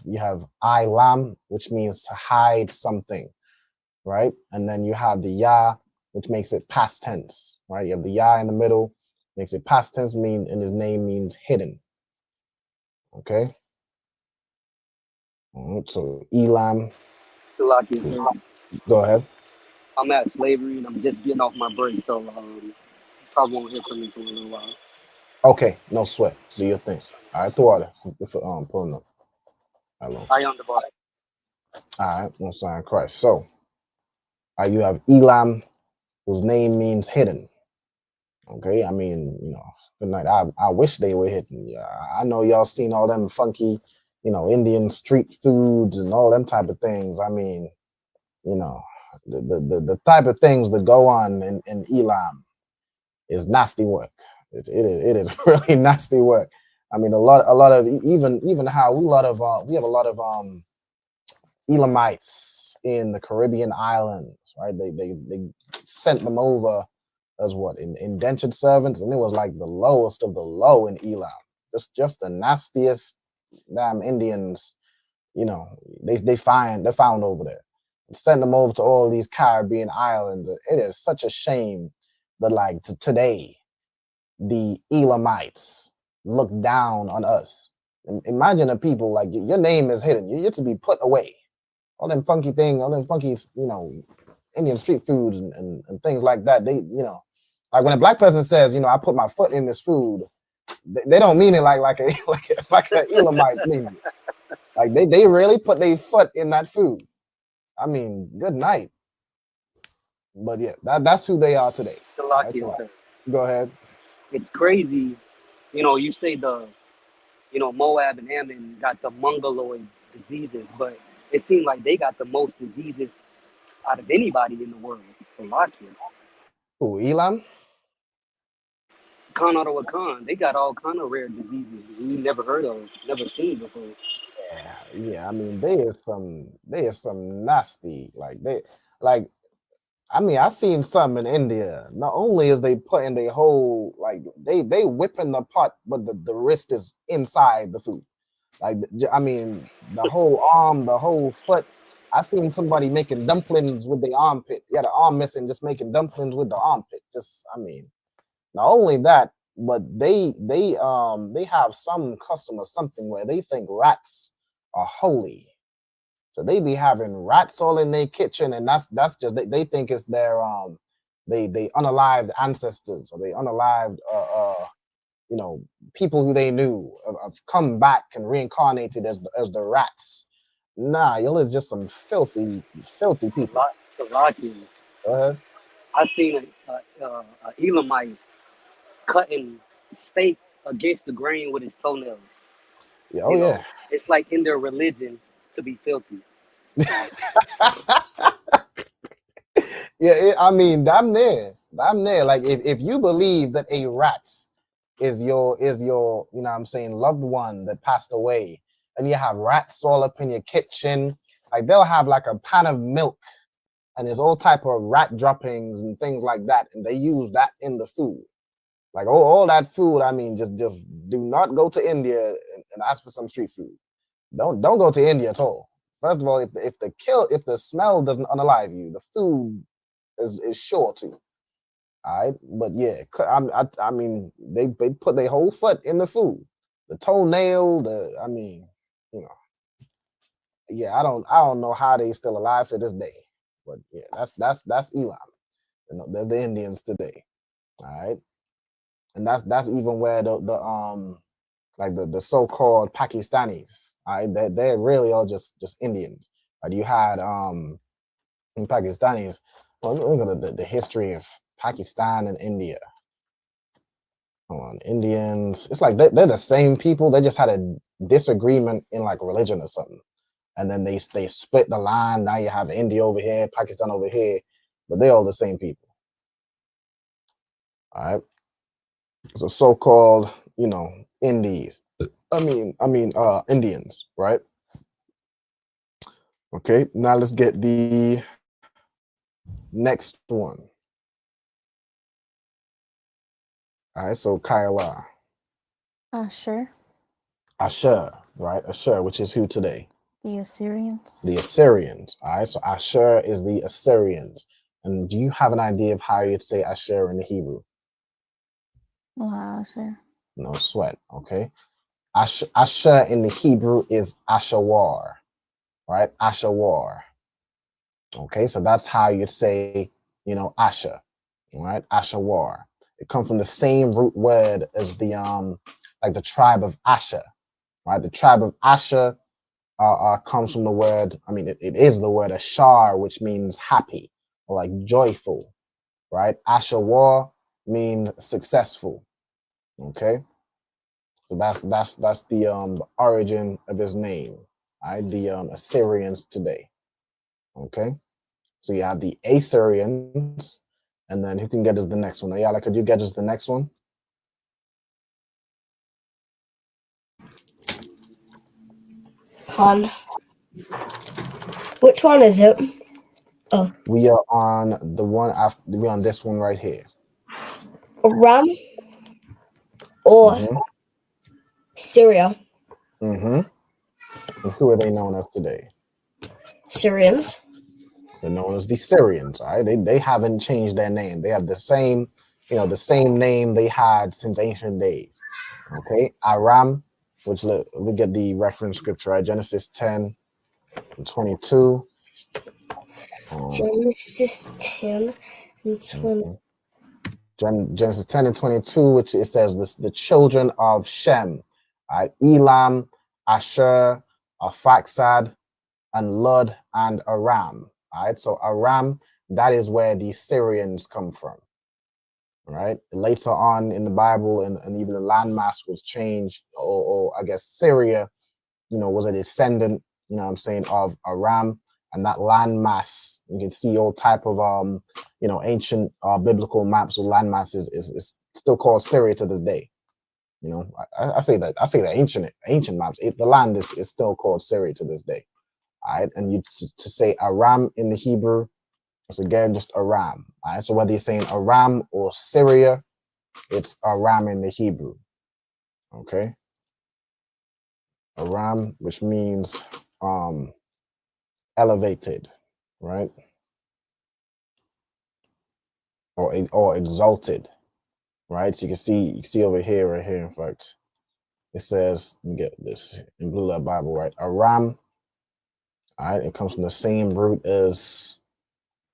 Ilam, which means to hide something, right? And then you have the Ya, which makes it past tense, right? You have the Ya in the middle, makes it past tense, and his name means hidden. Okay. So Elam. Salakia, sir. Go ahead. I'm at slavery and I'm just getting off my break, so probably won't hear from me for a little while. Okay, no sweat. Do your thing. All right, throw water. Pulling up. Hello. I on the body. All right, no sign of Christ. So, you have Elam, whose name means hidden. Okay, good night. I wish they were hidden. Yeah, I know y'all seen all them funky, Indian street foods and all them type of things. The type of things that go on in Elam is nasty work. It is really nasty work. A lot of even how we have a lot of Elamites in the Caribbean islands, right? They sent them over as indentured servants, and it was like the lowest of the low in Elam. Just the nastiest damn Indians, they're found over there. Send them over to all these Caribbean islands. It is such a shame that today, the Elamites look down on us. Imagine the people like your name is hidden. You're to be put away. All them funky things, all them funky, Indian street foods and things like that. They, like when a black person says, I put my foot in this food, they don't mean it like a like an Elamite means it. Like they really put their foot in that food. I mean, good night. But yeah, that's who they are today. Salakia says. Go ahead. It's crazy. You say Moab and Ammon got the mongoloid diseases, but it seemed like they got the most diseases out of anybody in the world. Salakia. Who, Elam? Khan out of Khan. They got all kind of rare diseases we never heard of, never seen before. Yeah. I mean, they is some nasty. I've seen some in India. Not only is they putting their whole they whipping the pot, but the wrist is inside the food. The whole arm, the whole foot. I seen somebody making dumplings with the armpit. Yeah, the arm missing, just making dumplings with the armpit. Not only that, but they have some customers something where they think rats are holy. So they be having rats all in their kitchen, and that's just they think it's their they unalived ancestors, or they unalived people who they knew have come back and reincarnated as the rats. Nah, y'all is just some filthy people. Salakia. I seen a Elamite cutting steak against the grain with his toenails. Yeah, it's like in their religion to be filthy. Yeah, I mean, damn near. Like if you believe that a rat is your loved one that passed away, and you have rats all up in your kitchen, like they'll have like a pan of milk, and there's all type of rat droppings and things like that, and they use that in the food. Like all that food, I mean, just do not go to India and ask for some street food. Don't go to India at all. First of all, if the smell doesn't unalive you, the food is sure to. All right, but yeah, I mean, they put their whole foot in the food, the toenail, yeah, I don't know how they still alive to this day, but yeah, that's Elam. There's the Indians today. All right, and that's even where the so-called Pakistanis, all right, they're really all just Indians. You had Pakistanis. Well, look at the history of Pakistan and India. Hold on, Indians. It's like they're the same people. They just had a disagreement in like religion or something, and then they split the line. Now you have India over here, Pakistan over here, but they're all the same people. All right. So so-called, Indies. Indians, right? Okay, now let's get the next one. All right, so Kyla. Sure. Ashur, right? Ashur, which is who today? The Assyrians. The Assyrians. All right, so Ashur is the Assyrians. And do you have an idea of how you'd say Ashur in the Hebrew? No, sir. No sweat, okay? Ashur in the Hebrew is Ashawar, right? Ashawar. Okay, so that's how you'd say, Asher, right? Ashawar. It comes from the same root word as the tribe of Asher, right? The tribe of Asher comes from the word, it is the word Ashar, which means happy or like joyful, right? Ashawar means successful. Okay, so that's the origin of his name. Right, the Assyrians today. Okay, so you have the Assyrians, and then who can get us the next one? Ayala, could you get us the next one? Khan. Which one is it? Oh, we are on the one after. We're on this one right here. Ram or Syria. And who are they known as today? Syrians. They're known as the Syrians. All right, they haven't changed their name. They have the same the same name they had since ancient days. Okay, Aram, which we get the reference scripture, right? Genesis 10 and 22. Genesis 10 and 20. Genesis 10 and 22, which it says the children of Shem, right? Elam, Asher, Arphaxad, and Lud and Aram. All right, so Aram, that is where the Syrians come from. Right, later on in the Bible, and even the landmass was changed, or I guess Syria, was a descendant, of Aram, and that landmass, you can see all type of ancient biblical maps of landmass is still called Syria to this day. I say that ancient maps, the land is still called Syria to this day. All right, and to say Aram in the Hebrew, it's again just Aram. All right, so whether you're saying Aram or Syria, it's Aram in the Hebrew. Okay, Aram, which means elevated, right? Or exalted, right? So you can see over here, right here. In fact, it says, let me get this in Blue Letter Bible, right? Aram. All right, it comes from the same root as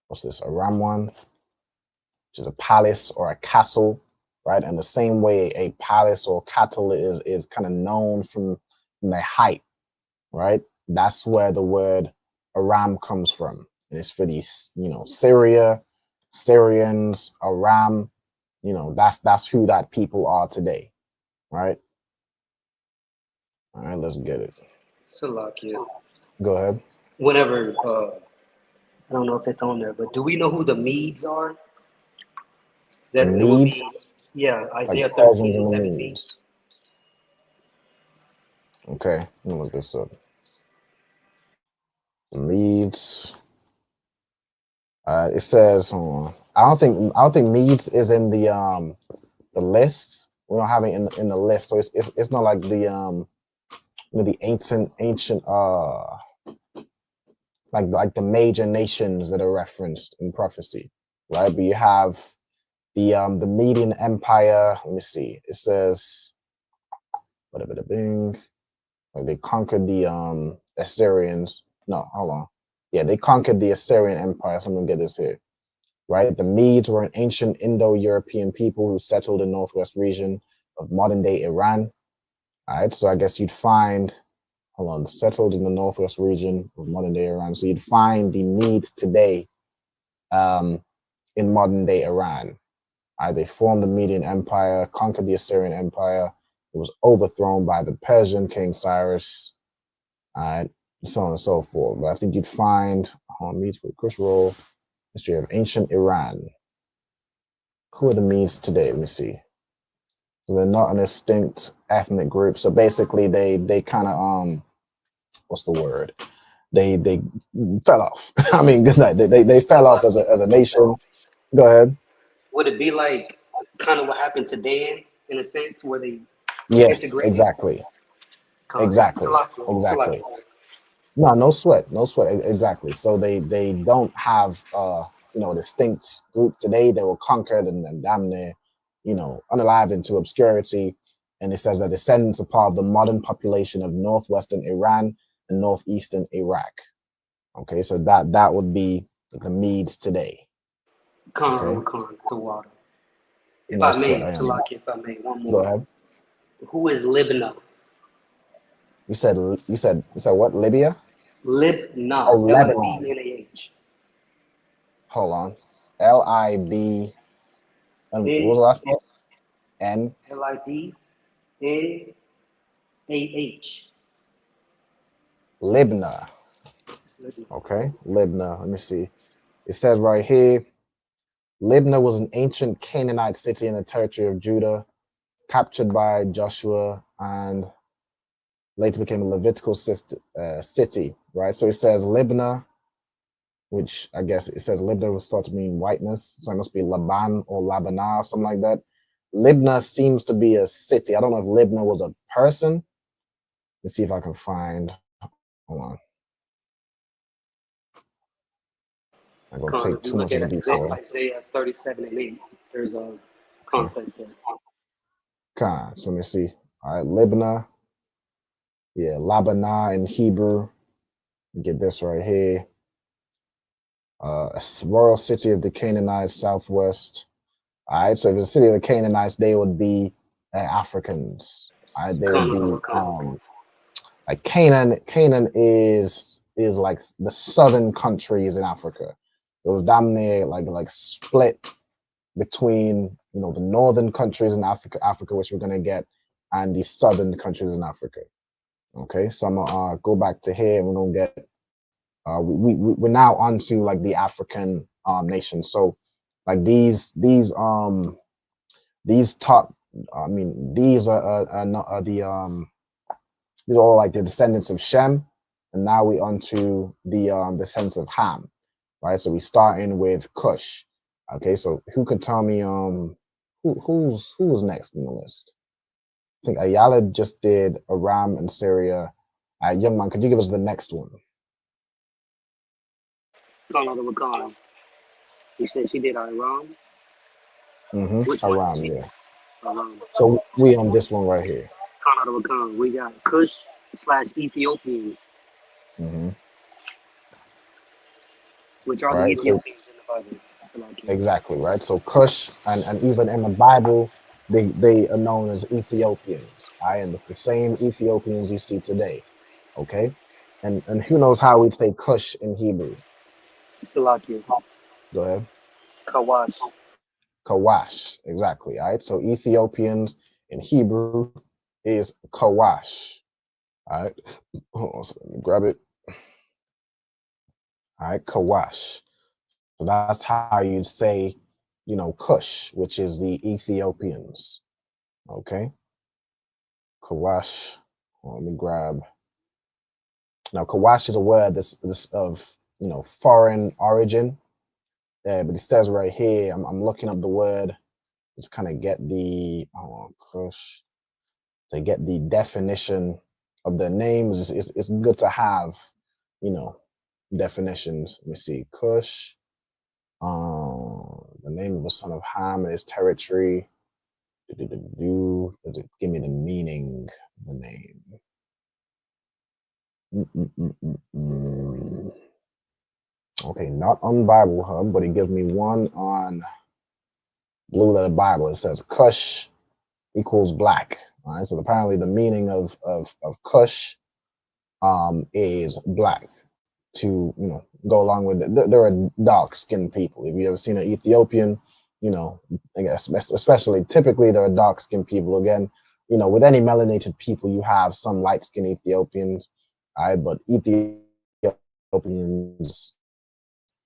what's this? Aram one, which is a palace or a castle, right? And the same way a palace or castle is kind of known from their height, right? That's where the word Aram comes from. And it's for these, Syria, Syrians, Aram, that's who that people are today, right? All right, let's get it. Salakia. Go ahead. Whenever, I don't know if it's on there, but do we know who the Medes are? That it would Medes? be, yeah, Isaiah Like 13 and the 17. Medes. Okay, let me look this up. Medes. It says, I don't think Medes is in the list. We don't have it in the list, so it's not like the the ancient like the major nations that are referenced in prophecy, right? But you have the Median Empire. Let me see. It says like they conquered the Assyrians. No, hold on. Yeah, they conquered the Assyrian Empire. So I'm gonna get this here. Right? The Medes were an ancient Indo-European people who settled in northwest region of modern-day Iran. All right, so I guess you'd find, settled in the northwest region of modern-day Iran. So you'd find the Medes today in modern-day Iran. All right, they formed the Median Empire, conquered the Assyrian Empire. It was overthrown by the Persian King Cyrus. All right, so on and so forth. But I think you'd find Medes with Chris Roll. History of ancient Iran. Who are the Medes today? Let me see. So they're not a distinct ethnic group. So basically, they kind of what's the word? They fell off. I mean, good night. They fell off as a nation. Go ahead. Would it be like kind of what happened to Dan in a sense, where they Yes, integrated? exactly. Exactly. Exactly. No sweat. Exactly. So they don't have a distinct group today. They were conquered and damn near, unalived into obscurity. And it says that descendants are part of the modern population of northwestern Iran and northeastern Iraq. Okay, so that would be the Medes today. Khan, the water. If No I may, sweat. Salaki, if I may, one Go more. ahead. Who is Libna? You said what? Libya? Libna. Oh, Lebanon. L-I-B-N-A-H. Hold on. L-I-B. And what was the last part? N. L-I-B-N-A-H. Libna. Okay, Libna. Let me see. It says right here, Libna was an ancient Canaanite city in the territory of Judah, captured by Joshua and later became a Levitical city, right? So it says Libna, which I guess it says Libna was thought to mean whiteness. So it must be Laban or Labana or something like that. Libna seems to be a city. I don't know if Libna was a person. Let's see if I can find. Hold on. I'm going to take too much of the detail. Isaiah 37 and 8. There's a context. Khan. So let me see. All right, Libna. Yeah, Labana in Hebrew. Get this right here. Royal city of the Canaanites, southwest. All right, so if it's the city of the Canaanites, they would be Africans. All right, they would be like Canaan. Canaan is like the southern countries in Africa. It was damn near like split between the northern countries in Africa, which we're gonna get, and the southern countries in Africa. Okay, so I'm gonna go back to here, and we're gonna get. We're now onto like the African nations. So like these top. I mean, these are these are all like the descendants of Shem, and now we onto the descendants of Ham, right? So we start in with Cush. Okay, so who could tell me who's next in the list? I think Ayala just did Aram and Syria. Young man, could you give us the next one? Wakanda. You said she did Iran. Which one? Aram, yeah. Iran. So we on this one right here. Wakanda. We got Kush / Ethiopians. Which are the Right. So Ethiopians in the Bible? exactly, right. So Cush and even in the Bible, they are known as Ethiopians. Right, and it's the same Ethiopians you see today. Okay, and who knows how we'd say Cush in Hebrew? Salakia. Go ahead. Kawash. Kawash, exactly. All right. So Ethiopians in Hebrew is Kawash. All right. Hold on, so let me grab it. All right, Kawash. So that's how you'd say, Cush, which is the Ethiopians. Okay. Kawash. Let me grab. Now, Kawash is a word this of foreign origin. But it says right here, I'm looking up the word, just kind of get the Kush, to get the definition of the names. It's good to have, definitions. Let me see. Kush, the name of the son of Ham, his territory. Does it give me the meaning of the name? Okay, not on Bible Hub, but it gives me one on Blue Letter Bible. It says Cush equals black. All right, so apparently the meaning of Cush is black. To go along with it, there are dark skinned people. If you ever seen an Ethiopian, I guess especially typically there are dark skinned people. Again, with any melanated people, you have some light skinned Ethiopians. All right, but Ethiopians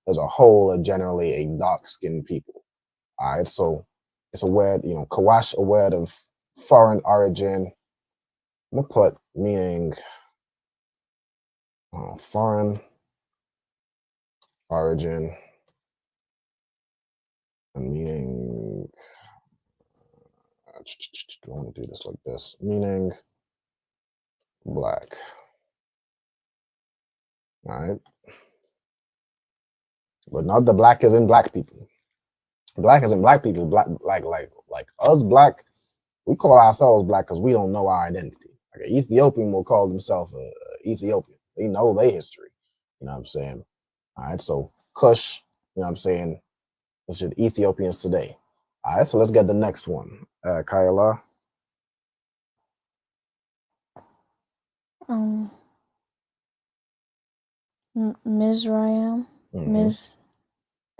as a whole are generally a dark skinned people. All right, so it's a word, Kawash, a word of foreign origin. I'm gonna put meaning foreign origin and meaning. I want to do this like this. Meaning black. All right, but not the black as in black people. Black as in black people. Black like us black. We call ourselves black because we don't know our identity. Like an Ethiopian will call themselves a Ethiopian. They know their history. You know what I'm saying? All right, so Kush, you know what I'm saying? It's just Ethiopians today. All right, so let's get the next one. Kayla. Mizraim, the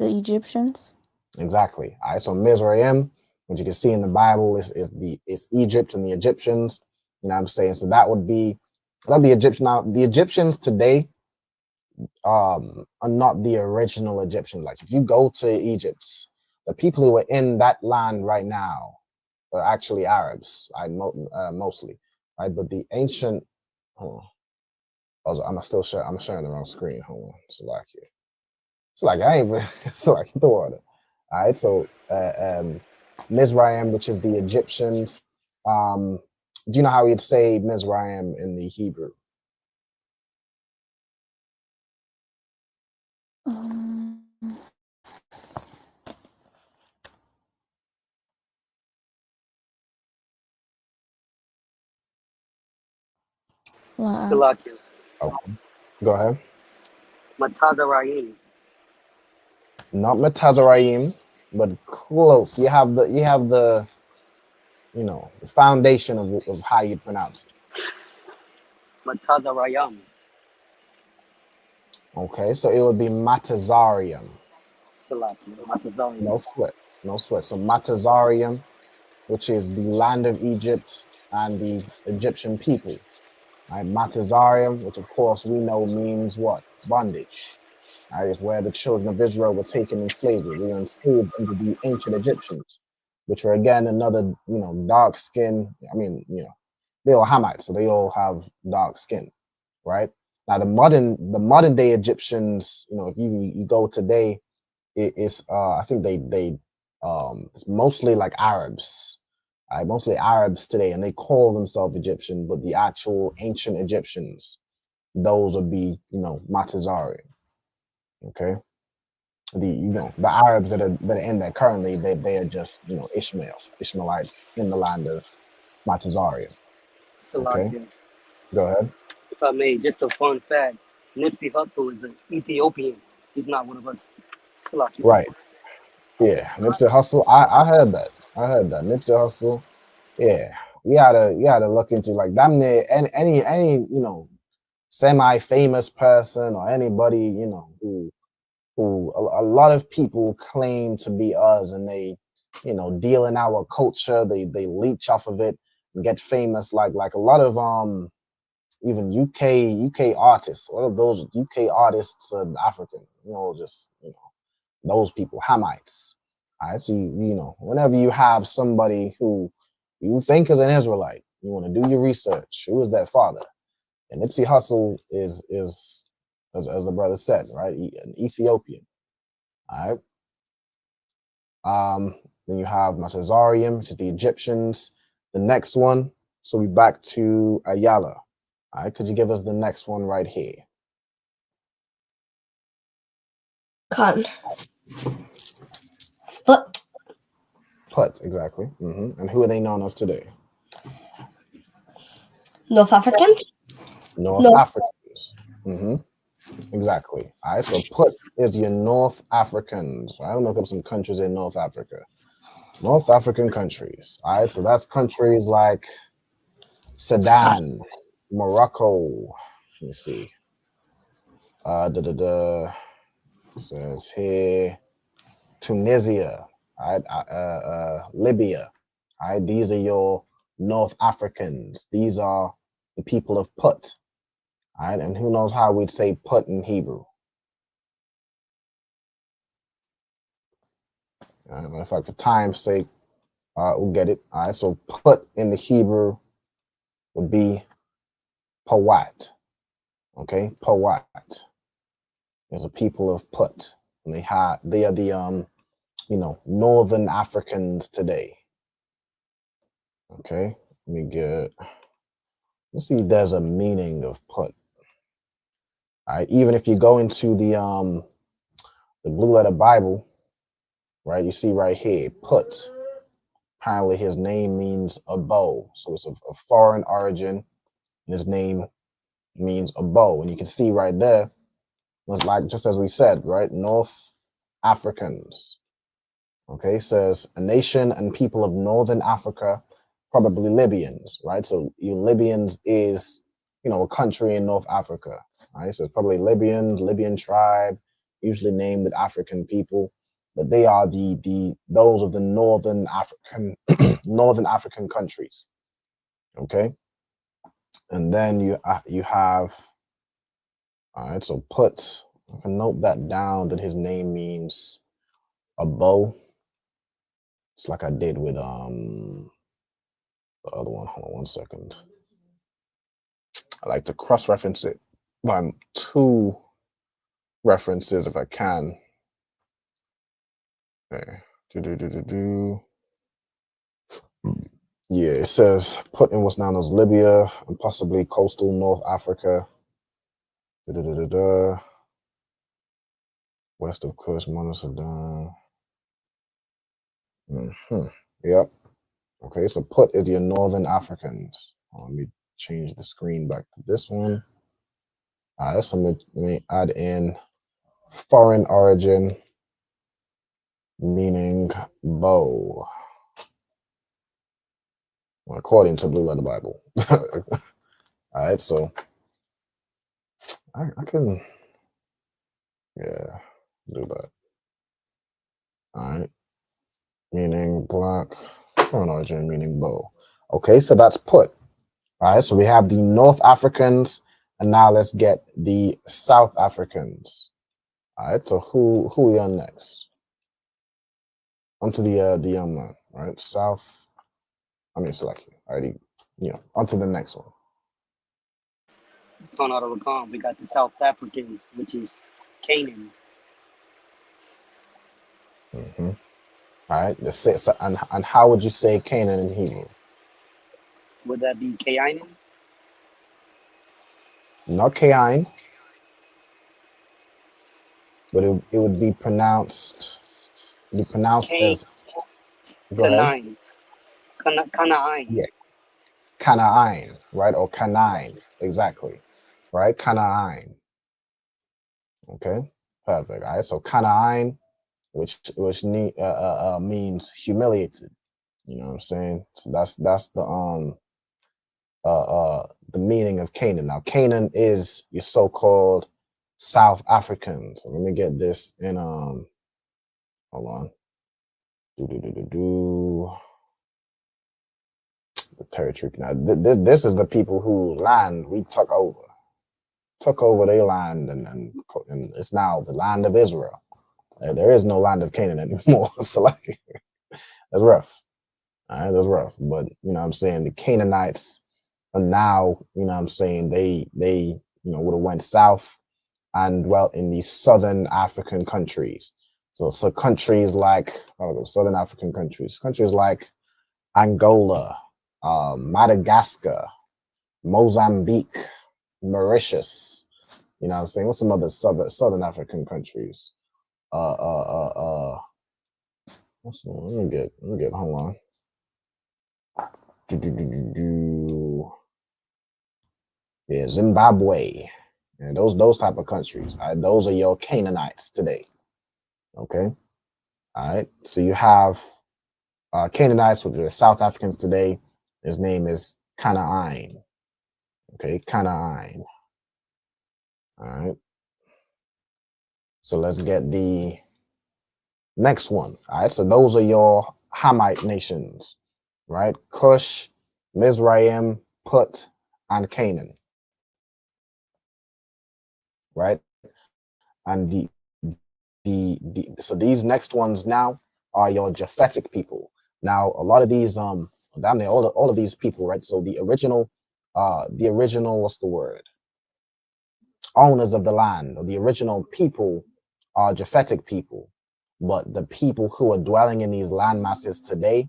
Egyptians. Exactly. All right, so Mizraim, what you can see in the Bible is Egypt and the Egyptians. You know what I'm saying? So that'd be Egyptian. Now the Egyptians today are not the original Egyptians. Like if you go to Egypt, the people who are in that land right now are actually Arabs, mostly, right? But the ancient, I'm sharing the wrong screen. Hold on, it's like I ain't even, it's like the water. All right, so Mizraim, which is the Egyptians. Do you know how you'd say Mizraim in the Hebrew? Salakia. Okay. Go ahead. Matazarayim. Not Metazarayim, but close. You have the the foundation of how you pronounce it. Matazarayam. Okay, so it would be Matazarium. Salakia. Matazarayim. No sweat. No sweat. So Matazarium, which is the land of Egypt and the Egyptian people. Right? Matazarium, which of course we know means what? Bondage. Right? It's where the children of Israel were taken in slavery. We were enslaved under the ancient Egyptians, which were again another, dark skin. I mean, they all Hamites, so they all have dark skin, right? Now the modern day Egyptians, if you go today, it's I think they it's mostly like Arabs, right? Mostly Arabs today, and they call themselves Egyptian, but the actual ancient Egyptians, those would be Matazari. Okay, the Arabs that are in there currently, they are just Ishmaelites in the land of Matazari. Okay, Salakia. go ahead. If I may, just a fun fact: Nipsey Hussle is an Ethiopian. He's not one of us. Salakia. Right. Yeah, Nipsey Hussle. I heard that. Nipsey Hussle. Yeah, you gotta look into like damn near any semi-famous person or anybody who a lot of people claim to be us, and they deal in our culture. They leech off of it and get famous. Like a lot of even UK artists. All of those UK artists are African. Those people, Hamites. All right, so whenever you have somebody who you think is an Israelite, you want to do your research. Who is that father? And Nipsey Hussle is as the brother said, right, an Ethiopian. All right. Then you have Matazarium, which is the Egyptians. The next one, so we back to Ayala. All right, could you give us the next one right here? Con. Put, exactly. And who are they known as today? North Africans? North Africans. Exactly. All right, so Put is your North Africans. I'm look up some countries in North Africa. North African countries. All right, so that's countries like Sudan, Morocco. Let me see. It says here Tunisia. All right, Libya. All right, these are your North Africans. These are the people of Put. All right, and who knows how we'd say Put in Hebrew? Matter of fact, for time's sake, we'll get it. All right, so Put in the Hebrew would be Pawat. Okay, Pawat is a people of Put, and they are the Northern Africans today. Okay, let's see if there's a meaning of Put. All right, even if you go into the Blue Letter Bible, right, you see right here, Put. Apparently his name means a bow, so it's of foreign origin, and his name means a bow. And you can see right there, was like just as we said, right, North Africans. Okay, says a nation and people of Northern Africa, probably Libyans, right? So Libyans is a country in North Africa, right? So it's probably Libyan tribe, usually named the African people, but they are those of the Northern African countries. Okay, and then you have, all right, so Put, I can note that down that his name means a bow. It's like I did with the other one. Hold on 1 second. I like to cross-reference it by 2 references if I can. Okay. Yeah, it says Put in what's known as Libya and possibly coastal North Africa. West of Kush, Mono Sudan. Yep. Okay, so Put is your Northern Africans. Let me change the screen back to this one. All right, so let me add in foreign origin, meaning bow, according to Blue Letter Bible. All right, so I can, yeah, do that. All right, meaning black, foreign origin, meaning bow. Okay, so that's put. All right, so we have the North Africans, and now let's get the South Africans. All right, so who we on next? Onto the young man, right? South. I mean, select you. Already, onto the next one. We got the South Africans, which is Canaan. Mm-hmm. All right. So, and how would you say Canaan in Hebrew? Would that be Canaan? Not Cain, but it would be pronounced. As. Go ahead. Canaan. Yeah. Canaan, right? Or Canaan, exactly. Right? Canaan. Okay. Perfect. All right. So Canaan, which means humiliated. You know what I'm saying? So that's the meaning of Canaan. Now Canaan is your so-called South Africans. So let me get this in hold on. The territory. Now this is the people whose land we took over. Took over their land and it's now the land of Israel. There is no land of Canaan anymore. So like that's rough. All right, that's rough. But you know what I'm saying, the Canaanites are now, you know what I'm saying, they would have went south and dwelt in these southern African countries. So countries like southern African countries like Angola, Madagascar, Mozambique, Mauritius. You know what I'm saying? What's some other southern African countries? Let me get hold on. Yeah, Zimbabwe. And those type of countries. Those are your Canaanites today. Okay. All right. So you have Canaanites, which are South Africans today. His name is Canaan. Okay, Canaan. All right. So let's get the next one. All right. So those are your Hamite nations, right? Cush, Mizraim, Put, and Canaan. Right. And so these next ones now are your Japhetic people. Now a lot of these damn near all of these people, right? So the original what's the word? Owners of the land, or the original people, are Japhetic people, but the people who are dwelling in these land masses today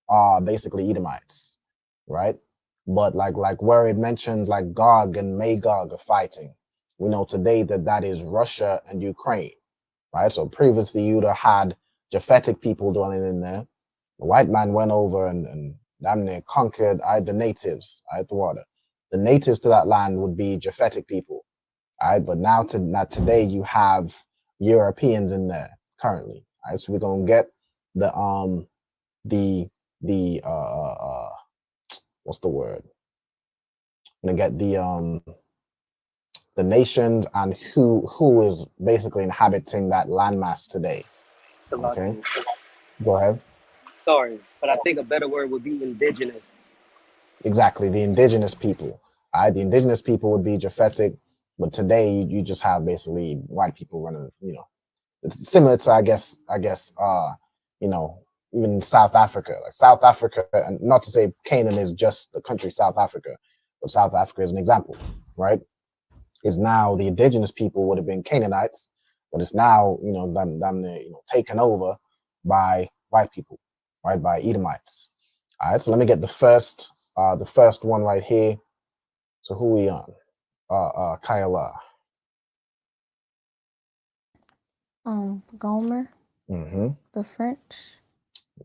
are basically Edomites, right? But like where it mentions like Gog and Magog are fighting, we know today that is Russia and Ukraine, right? So previously you'd have had Japhetic people dwelling in there. The white man went over and damn near conquered the natives, the water. The natives to that land would be Japhetic people. All right, but now today you have Europeans in there currently. All right, so we're gonna get the what's the word? We're gonna get the nations and who is basically inhabiting that landmass today. Okay, go ahead. Sorry, but I think a better word would be indigenous. Exactly, the indigenous people. All right, the indigenous people would be Japhetic, but today you just have basically white people running. You know, it's similar to I guess even South Africa. Like South Africa, and not to say Canaan is just the country South Africa, but South Africa is an example, right? Is now the indigenous people would have been Canaanites, but it's now taken over by white people, right? By Edomites. All right, so let me get the first one right here. So who we on? Kyla. Gomer. Mm-hmm. The French.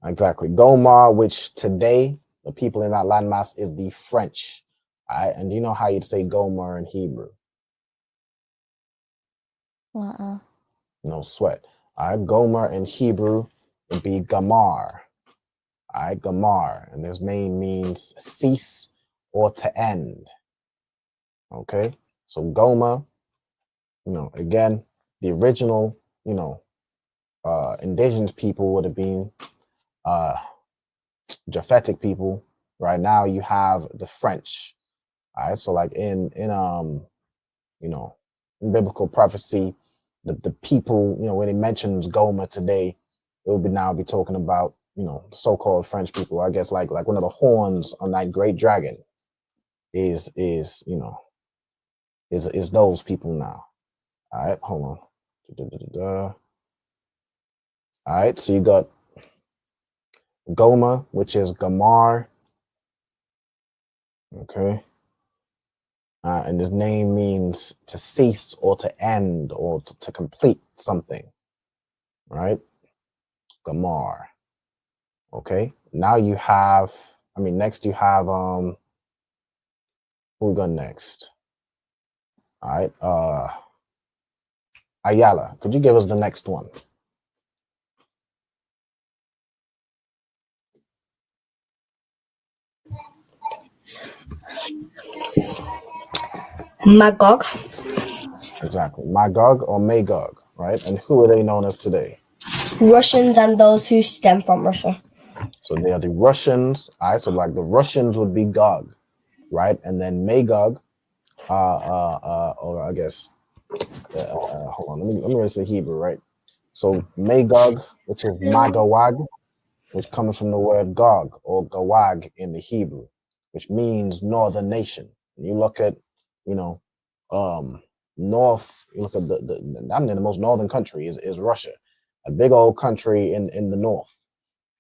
Exactly. Gomer, which today the people in that landmass is the French. All right, and do you know how you'd say Gomer in Hebrew? No sweat. All right, Gomer in Hebrew would be Gamar. All right, Gamar, and this name means cease or to end. Okay, so Gomer, again, the original, indigenous people would have been Japhetic people. Right now, you have the French. All right, so like in biblical prophecy, the people, when it mentions Gomer today, it would now be talking about so-called French people. I guess like one of the horns on that great dragon is those people now. All right, hold on. All right, so you got Gomer, which is Gamar. Okay. And his name means to cease or to end or to complete something. Right? Gamar. Okay. Now you have, next you have, who we got next? All right. Ayala, could you give us the next one? Magog. Exactly. Magog or Magog, right? And who are they known as today? Russians and those who stem from Russia. So they are the Russians. All right. So like the Russians would be Gog, right? And then Magog, or I guess, hold on. Let me read the Hebrew, right? So Magog, which is Magawag, which comes from the word Gog or Gawag in the Hebrew, which means northern nation. You look at, north. You look at the most northern country is Russia, a big old country in the north,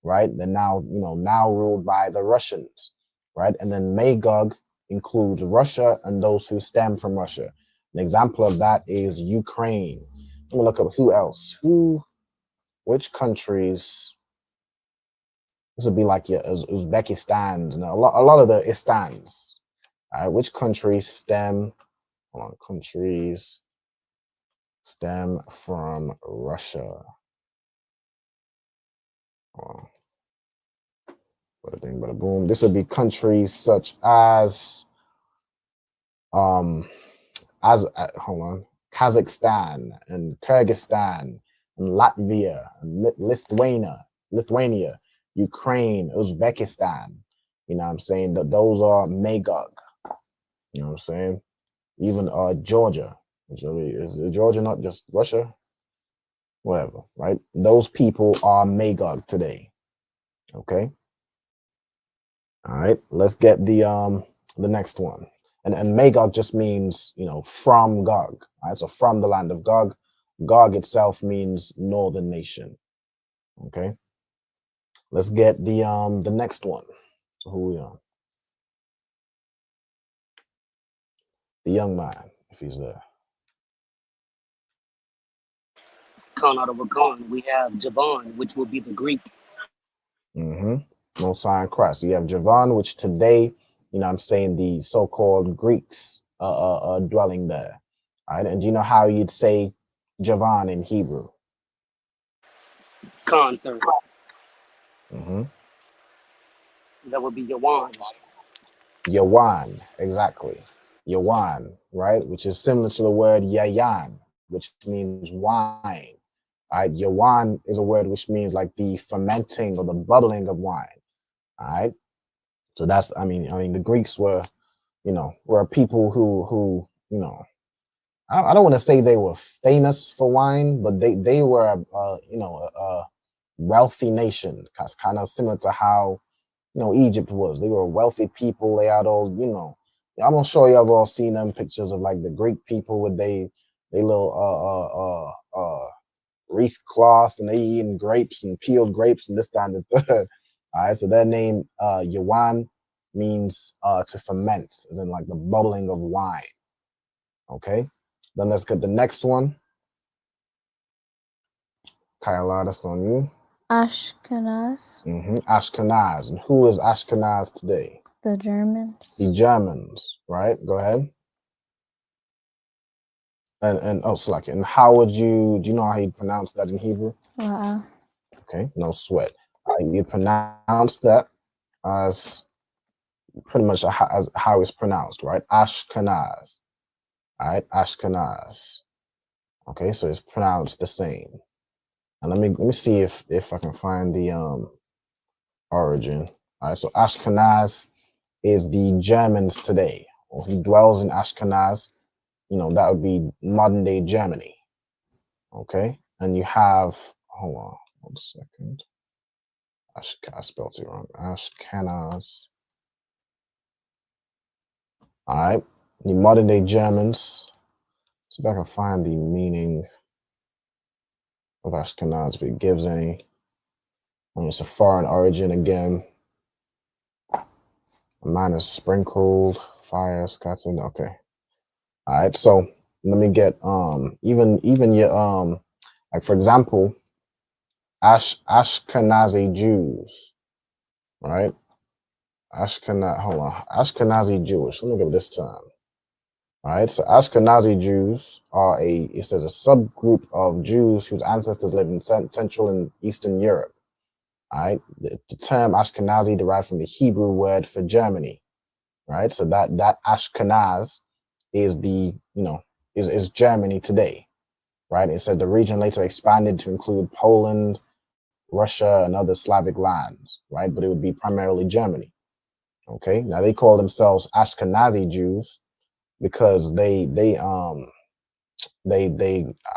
right? They're now ruled by the Russians, right? And then Magog includes Russia and those who stem from Russia. An example of that is Ukraine. Let me look up who else. Which countries? This would be like your Uzbekistan and a lot of the Istans. All right, which countries stem? Hold on, countries stem from Russia. Oh, bada bing, bada boom. This would be countries such as hold on, Kazakhstan and Kyrgyzstan and Latvia and Lithuania, Ukraine, Uzbekistan. You know what I'm saying? That those are Magog. You know what I'm saying? Even Georgia. Is Georgia not just Russia? Whatever, right? Those people are Magog today. Okay. All right. Let's get the next one. And Magog just means, from Gog. Right? So from the land of Gog. Gog itself means northern nation. Okay. Let's get the next one. So who we on? The young man, if he's there. Khan out of a Khan, we have Javan, which will be the Greek. No sign Christ. So you have Javan, which today, I'm saying the so-called Greeks dwelling there. All right. And do you know how you'd say Javan in Hebrew? Khan, sir. That would be Yawan. Yawan, exactly. Yawan, right? Which is similar to the word yayan, which means wine. All right. Yawan is a word which means like the fermenting or the bubbling of wine. All right. So that's, the Greeks were, were people who, I don't want to say they were famous for wine, but they were, a wealthy nation. That's kind of similar to how, Egypt was. They were wealthy people. They had all, I'm not sure y'all have all seen them pictures of like the Greek people with they little wreath cloth and they eating grapes and peeled grapes and this, that, and the third. All right, so their name Yawan means to ferment, as in like the bubbling of wine. Okay, then let's get the next one. Kyla, that's on you. Ashkenaz. Ashkenaz. And who is Ashkenaz today? The Germans. The Germans, right? Go ahead. And oh, Slack. And how would do you know how you pronounce that in Hebrew? Wow. Okay, no sweat. You pronounce that as pretty much as how it's pronounced, right? Ashkenaz. All right, Ashkenaz. Okay, so it's pronounced the same. And let me see if I can find the origin. All right, so Ashkenaz is the Germans today, or who dwells in Ashkenaz. You know, that would be modern day Germany. Okay, and you have, hold on 1 second. I spelled it wrong. Ashkenaz. All right, the modern day Germans. See if I can find the meaning of Ashkenaz, if it gives any. And it's a foreign origin again. Mine is sprinkled, fire scattered. Okay. All right. So let me get even your like for example, Ashkenazi Jews, right? Ashkenazi Jewish. Let me give this term. All right, so Ashkenazi Jews are it says a subgroup of Jews whose ancestors lived in Central and Eastern Europe. All right, the term Ashkenazi derived from the Hebrew word for Germany. Right, so that Ashkenaz is is Germany today. Right, it said the region later expanded to include Poland, Russia, and other Slavic lands. Right, but it would be primarily Germany. Okay, now they call themselves Ashkenazi Jews because they I don't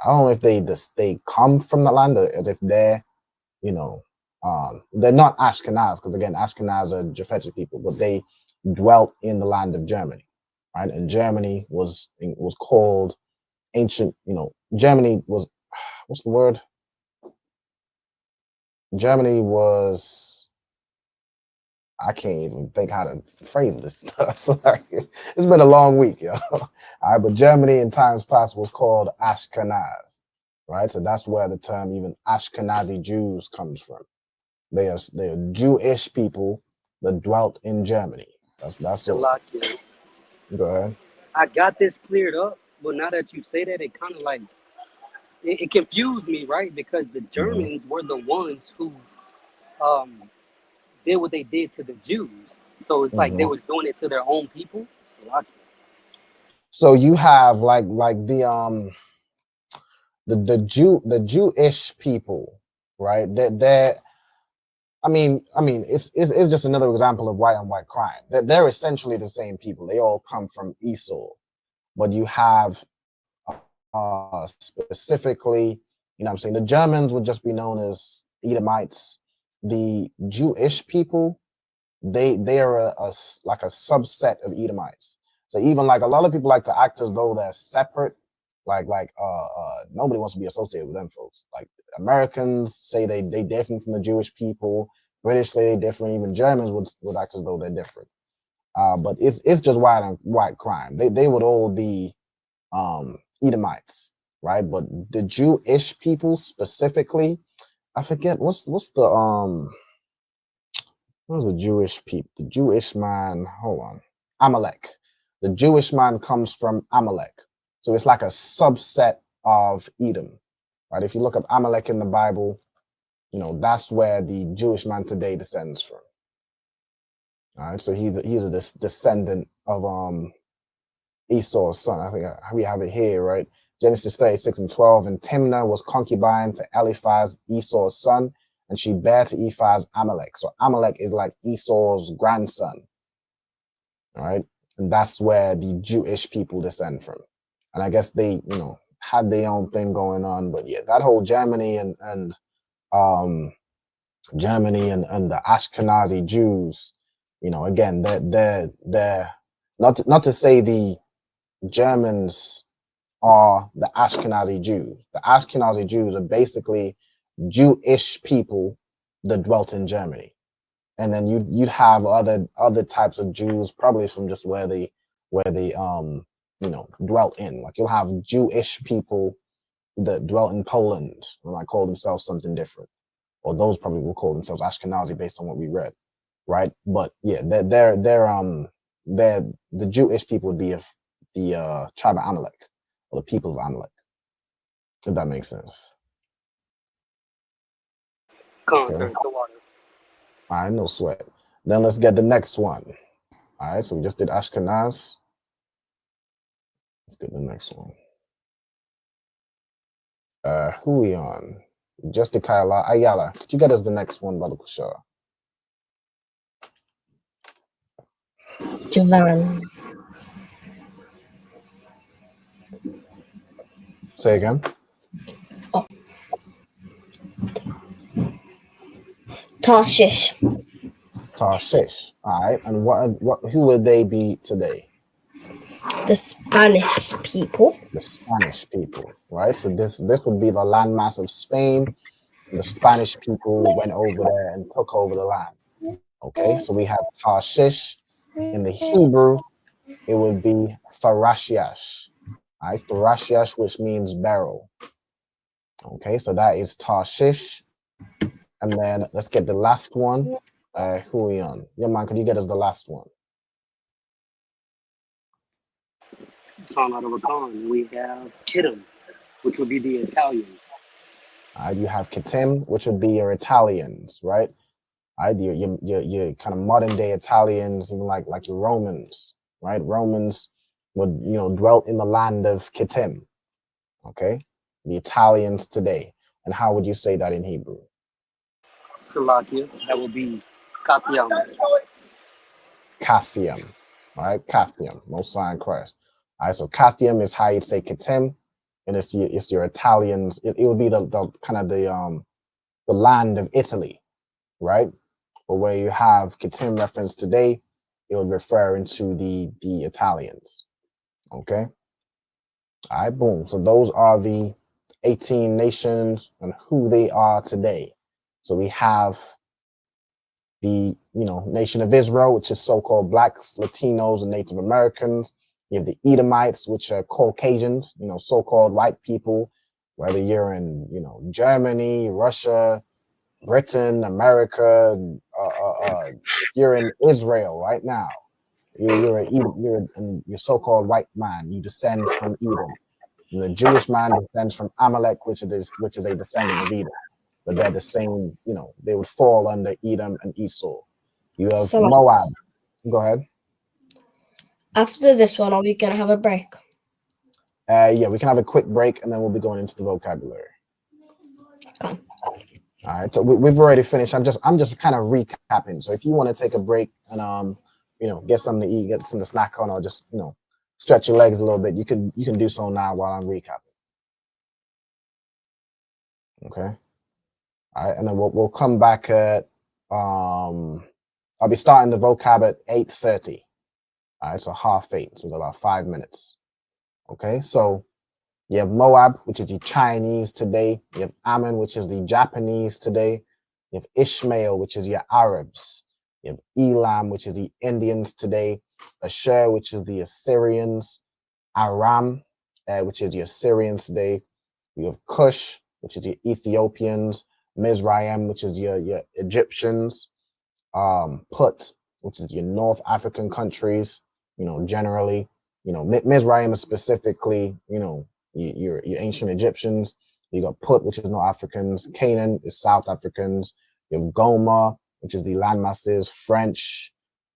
know if they come from the land or as if they're they're not Ashkenaz, because again Ashkenaz are Japhetic people, but they dwelt in the land of Germany, right? And Germany was called ancient, Germany was what's the word? Germany was, I can't even think how to phrase this stuff. Sorry. It's been a long week, yo. All right, but Germany in times past was called Ashkenaz, right? So that's where the term even Ashkenazi Jews comes from. They are Jewish people that dwelt in Germany. That's all. Salakia. Go ahead. I got this cleared up, but now that you say that, it kind of like it confused me, right? Because the Germans were the ones who um, did what they did to the Jews, so it's like they was doing it to their own people. Salakia. So you have like the Jewish people, right? They're I mean, it's just another example of white on white crime. They're essentially the same people. They all come from Esau, but you have specifically, what I'm saying, the Germans would just be known as Edomites. The Jewish people, they are like a subset of Edomites. So even like a lot of people like to act as though they're separate. Like nobody wants to be associated with them folks. Like Americans say they different from the Jewish people. British say they different. Even Germans would act as though they're different. But it's just white on white crime. They would all be Edomites, right? But the Jewish people specifically, I forget what's the Jewish people? The Jewish man, hold on, Amalek. The Jewish man comes from Amalek. So it's like a subset of Edom, right? If you look up Amalek in the Bible, that's where the Jewish man today descends from. All right, so he's a descendant of Esau's son. I think we have it here, right? Genesis 36:12. And Timnah was concubine to Eliphaz, Esau's son, and she bare to Eliphaz Amalek. So Amalek is like Esau's grandson, all right? And that's where the Jewish people descend from. And I guess they, had their own thing going on. But yeah, that whole Germany and the Ashkenazi Jews, again, they're not to say the Germans are the Ashkenazi Jews. The Ashkenazi Jews are basically Jewish people that dwelt in Germany. And then you'd have other types of Jews, probably from just where they dwelt in. Like you'll have Jewish people that dwelt in Poland and might call themselves something different. Or those probably will call themselves Ashkenazi based on what we read. right? But yeah, they're the Jewish people would be of the tribe of Amalek, or the people of Amalek, if that makes sense. Concert, the water. All right, no sweat. Then let's get the next one. All right, so we just did Ashkenaz. Let's get the next one. Who we on? Just the Kaila Ayala. Could you get us the next one, Brother Kushar? Javan. Say again. Tarshish. Tarshish. All right, and who would they be today? The Spanish people. The Spanish people, right? So this would be the landmass of Spain. The Spanish people went over there and took over the land. Okay, so we have Tarshish. In the Hebrew, it would be Tharashiash. All right, Tharashiash, which means barrel. Okay, so that is Tarshish. And then let's get the last one. Who are we on? Yeah, man, could you get us the last one? Khan out of Rakan. We have Kittim, which would be the Italians. All right, you have Kittim, which would be your Italians, right? All right, your kind of modern day Italians, even like your Romans, right? Romans would, dwelt in the land of Kittim. Okay, the Italians today. And how would you say that in Hebrew? Salakia, that would be Kathiam. Kathiam, all right, Kathiam, Most High in Christ. All right, so Kathiam is how you'd say Kittim, and it's your Italians. It would be the kind of the land of Italy, right? But where you have Kittim reference today, it would refer into the Italians. Okay. All right, boom. So those are the 18 nations and who they are today. So we have the nation of Israel, which is so-called blacks, Latinos, and Native Americans. You have the Edomites, which are Caucasians, so-called white people, whether you're in Germany, Russia, Britain, America, if you're in Israel right now, you're so-called white man. You descend from Edom. And the Jewish man descends from Amalek, which is a descendant of Edom. But they're the same, they would fall under Edom and Esau. You have Moab. Go ahead. After this one, are we gonna have a break? Yeah, we can have a quick break and then we'll be going into the vocabulary. Okay. All right, so we've already finished. I'm just kind of recapping. So if you want to take a break and get something to eat, get something to snack on, or just stretch your legs a little bit, you can do so now while I'm recapping. Okay. All right, and then we'll come back at I'll be starting the vocab at 8:30. All right, so 8:30, so we've got about 5 minutes. Okay, so you have Moab, which is the Chinese today. You have Ammon, which is the Japanese today. You have Ishmael, which is your Arabs. You have Elam, which is the Indians today. Ashur, which is the Assyrians. Aram, which is the Assyrians today. You have Cush, which is your Ethiopians. Mizraim, which is your Egyptians. Put, which is your North African countries, generally. Mizraim is specifically, your ancient Egyptians. You got Put, which is North Africans. Canaan is South Africans. You have Goma, which is the landmasses, French,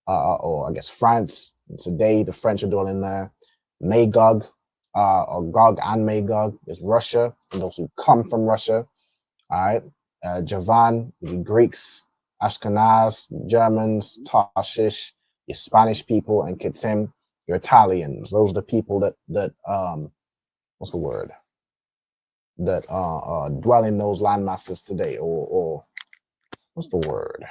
or I guess France. Today, the French are dwelling there. Magog, or Gog and Magog is Russia, and those who come from Russia. All right. Javan, the Greeks, Ashkenaz, Germans, Tarshish, your Spanish people, and Kittim, your Italians. Those are the people that what's the word? That dwell in those landmasses today, or what's the word?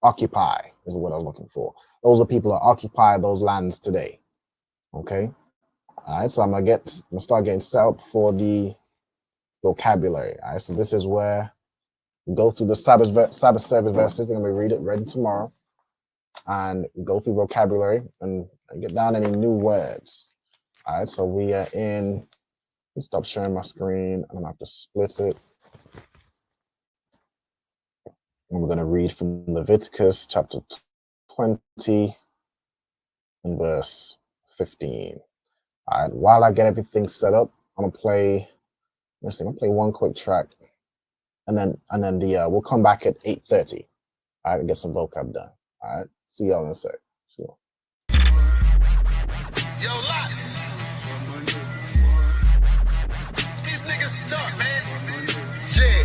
Occupy is what I was looking for. Those are people that occupy those lands today. Okay. All right. So I'm gonna start getting set up for the vocabulary. All right. So this is where we go through the Sabbath service verses. I'm gonna be read tomorrow, and go through vocabulary and get down any new words. All right. So we are in. Let's stop sharing my screen. I'm gonna have to split it. And we're going to read from Leviticus chapter 20 and verse 15. All right, while I get everything set up, I'm gonna play. Let's see, I'm gonna play one quick track, and then we'll come back at 8:30. All right, and get some vocab done. All right, see y'all in a sec. Sure. Yo, Lot. These niggas stuck, man. Yeah.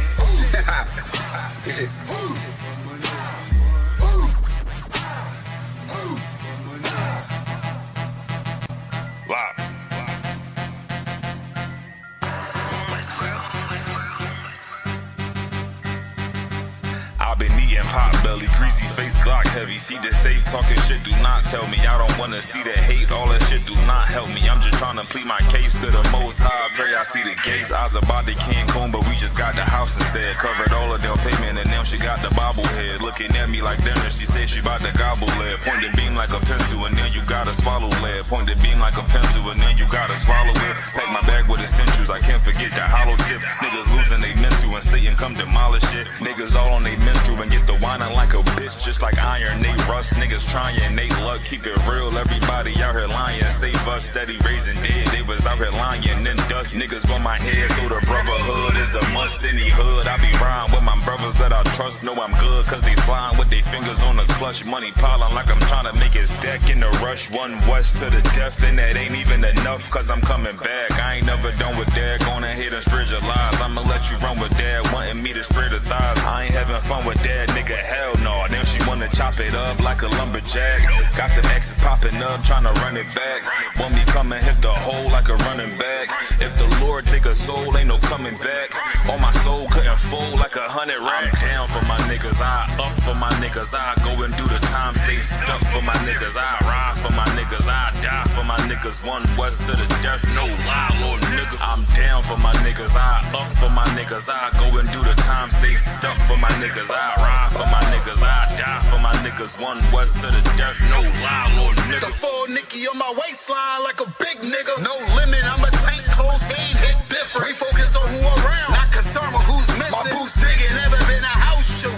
I've been eating pot belly, greasy face, Glock heavy. Feed the safe, talking shit, do not tell me. I don't wanna see that hate, all that shit do not help me. I'm just trying to plead my case to the most high. Pray I see the gates. I was about to Cancun, but we just got the house instead. Covered all of their payment, and now she got the bobblehead. Looking at me like dinner, she said she about to gobble lead. Pointed beam like a pencil, and then you gotta swallow lead. Pointed beam like a pencil, and then you gotta swallow it. Pack my bag with essentials, I can't forget the hollow tip. Niggas losing they mental, and Satan come demolish it. Niggas all on they menstrual and get the whining like a bitch, just like iron, they rust. Niggas trying, they luck, keep it real. Everybody out here lying, save us, steady raising dead. They was out here lying, then dust. Niggas on my head, so the brotherhood is a must. Any hood, I be riding with my brothers that I trust. Know I'm good, cause they slime with their fingers on the clutch. Money piling like I'm trying to make it stack in the rush. One west to the death, and that ain't even enough, cause I'm coming back. I ain't never done with that, gonna hit and spread your lies. I'ma let you run with that, wanting me to spread the thighs. I ain't having fun with that, nigga, hell no. Now she wanna chop it up like a lumberjack. Got some exes popping up, trying to run it back. Want me come and hit the hole like a running back. If the Lord take a soul, ain't no coming back. On my soul couldn't fold like 100 racks. I'm down for my niggas, I up for my niggas. I go and do the time, stay stuck for my niggas. I ride for my niggas, I die for my niggas. One west to the death, no lie, Lord nigga. I'm down for my niggas, I up for my niggas. I go and do the time, stay stuck for my niggas. I ride for my niggas, I die for my niggas. One west to the death, no lie, Lord nigga. The full Nicky on my waistline like a big nigga. No limit, I'm a tank close, game hit different. We focus on who around, not concerned with who's missing. My boots digging, never been a house shoe.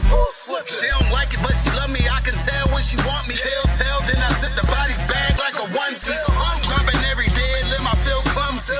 She don't like it, but she love me. I can tell when she want me. Tell, then I zip the body bag like a onesie. Dropping every day, let my feel clumsy.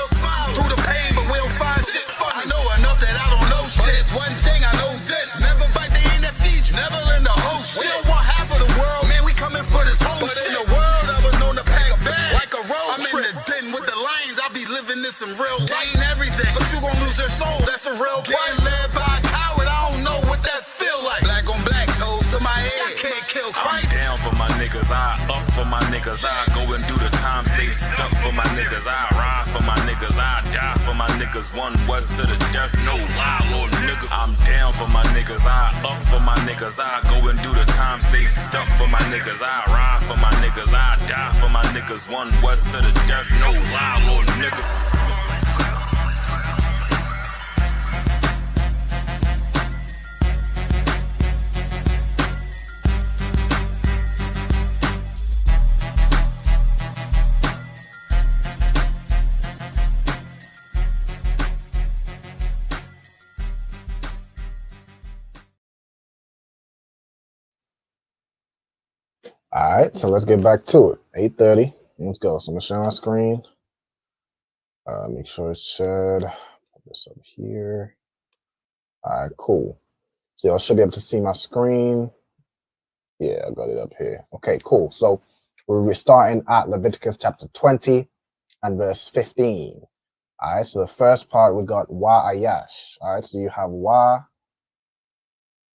Through the pain, but we don't find shit funny. I know enough that I don't know shit. But it's one thing I know this. Never bite the end that feed you. Never lend a whole shit. We don't want half of the world, man. We coming for this whole shit. But in the world, I was known to pack bags like a road I'm trip. In the den with the lions. I be living this in real gain everything. But you gon' lose your soul. That's a real game. Getting led by a coward. I don't know what that feel like. Black on black toes to my head. I can't kill Christ. I'm down for my niggas, I up for my niggas. I go and do the time, stay stuck for my niggas. I ride for my niggas, I die for my niggas. One west to the death, no lie, Lord nigga. I'm down for my niggas, I up for my niggas. I go and do the time, stay stuck for my niggas. I ride for my niggas, I die for my niggas. One west to the death, no lie, Lord nigga. All right, so let's get back to it. 8:30. Let's go. So I'm gonna share my screen. Make sure it's shared. Put this up here. All right, cool. So y'all should be able to see my screen. Yeah, I got it up here. Okay, cool. So we're starting at Leviticus chapter 20 and verse 15. All right, so the first part we got wa ayash. All right, so you have wa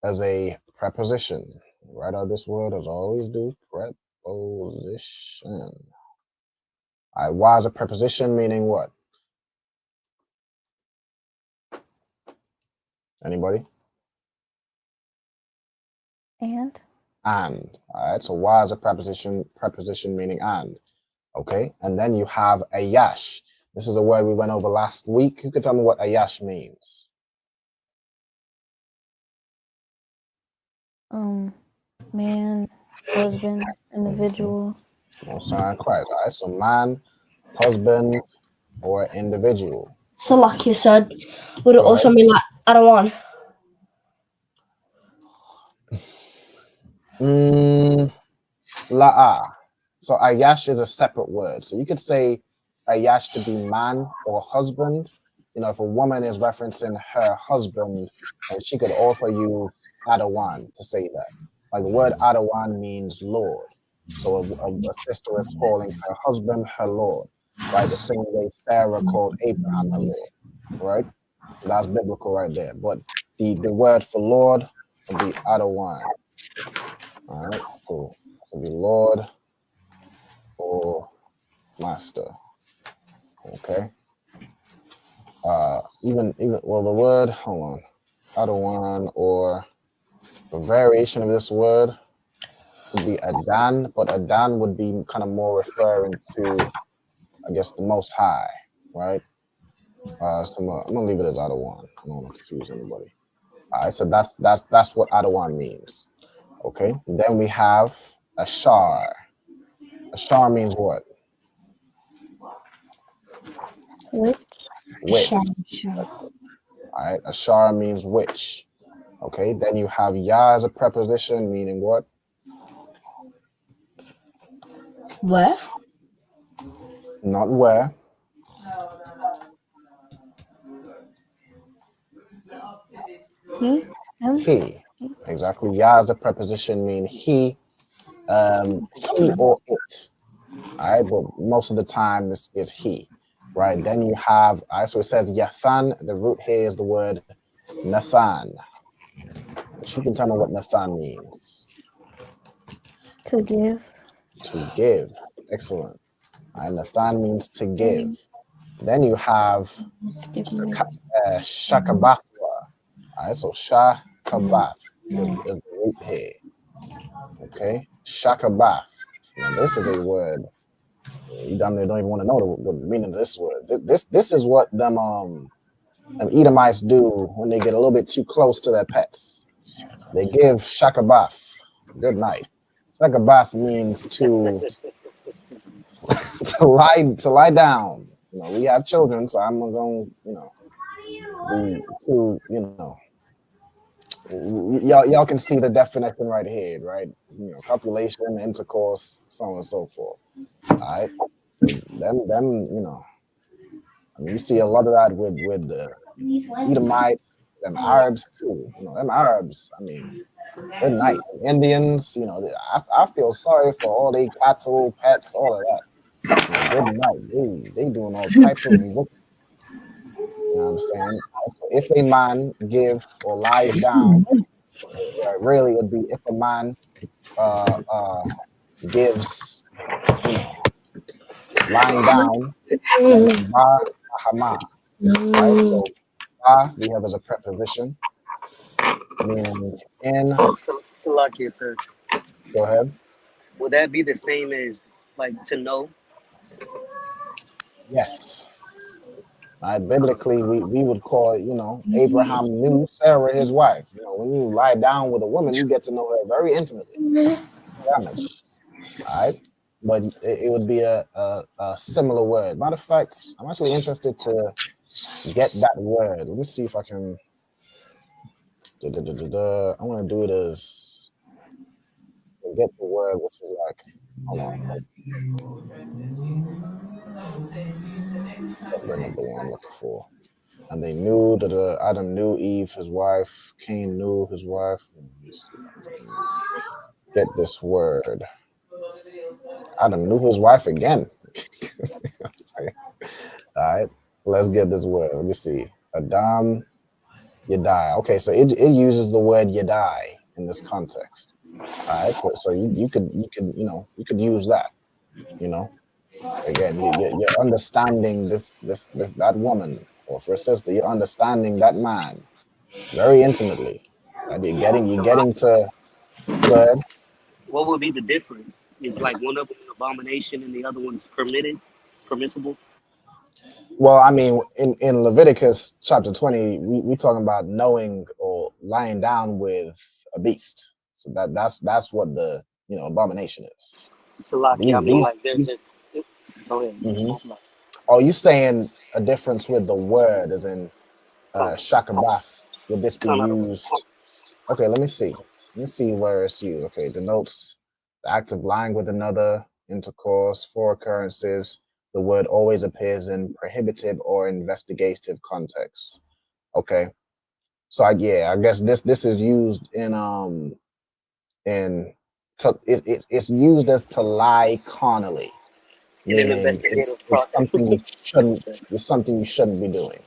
as a preposition. Write out this word as I always do. Preposition. All right, wa is a preposition meaning what? Anybody? And. And. All right, so wa is a preposition meaning and. Okay, and then you have ayash. This is a word we went over last week. Who could tell me what ayash means? Man, husband, individual. No sound correct. All right, so man, husband, or individual. So like you said, would it also mean like I don't want? La'a. So ayash is a separate word. So you could say ayash to be man or husband. You know, if a woman is referencing her husband, and she could also use Adawan to say that. Like the word Adawan means Lord. So a sister is calling her husband her Lord, right? The same way Sarah called Abraham her Lord, right? So that's biblical right there. But the word for Lord would be Adawan. All right, cool. So be Lord or Master. Okay. Even well, the word. Hold on. Adawan or a variation of this word would be Adan, but Adan would be kind of more referring to, I guess, the Most High, right? So I'm gonna leave it as Adawan. I don't want to confuse anybody. All right, so that's what Adawan means. Okay. Then we have Ashar. Ashar means what? Which? Witch. All right. Ashar means witch. Okay. Then you have Ya as a preposition, meaning what? Where? Not where. He. Exactly. Ya as a preposition mean he or it. All right. But most of the time is he. Right. Then you have, all right, so it says Yathan. The root here is the word Nathan. Which you can tell me what Nathan means. To give. To give. Excellent. All right. Nathan means to give. Then you have Shakabathwa. All right, so Shakabath is the root here. Okay, Shakabath. Now this is a word. You damn near don't even want to know the meaning of this word. This is what them Edomites do when they get a little bit too close to their pets. They give Shakabath good night. Shakabath means to to lie down. You know, we have children, so I'm gonna y'all can see the definition right here, right? You know, copulation, intercourse, so on and so forth. All right. So them, you know, I mean, you see a lot of that with the Edomites, them Arabs too. You know, them Arabs. I mean, good night. Indians. You know, I feel sorry for all they cattle, pets, all of that. You know, good night. They doing all types of. You know what I'm saying? So if a man gives or lies down, really it would be if a man gives, you know, lying down, then ba hama. Right? So ba we have as a preposition, meaning in. Salakia, sir. Go ahead. Would that be the same as like to know? Yes. Biblically, we would call it, you know, Abraham knew Sarah, his wife. You know, when you lie down with a woman, you get to know her very intimately. That much. All right. But it would be a similar word. Matter of fact, I'm actually interested to get that word. Let me see if I can. I want to do it as get the word, which is like, hold on. Bring up the one I'm looking for. And they knew that Adam knew Eve, his wife. Cain knew his wife. Let me see if I can get this word. Adam knew his wife again. All right, let's get this word. Let me see. Adam Yadai. Okay, so it uses the word Yadai in this context. All right, so you could use that. You know, again, you're understanding this that woman, or for a sister, you're understanding that man very intimately. Right? You're getting to. Go ahead. What would be the difference? Is like one of them an abomination and the other one's permissible? Well, I mean, in Leviticus chapter 20, we talking about knowing or lying down with a beast. So that's what the abomination is. Salaki, I mean, like there's go ahead. Mm-hmm. Oh, you saying a difference with the word, as in shakabath? Would this be used? Okay, let me see. Let's see where it's used. Okay, denotes the act of lying with another, intercourse, for occurrences. The word always appears in prohibitive or investigative contexts. Okay, so I guess this is used it's used as to lie carnally, In an meaning investigative it's process. something you shouldn't it's something you shouldn't be doing,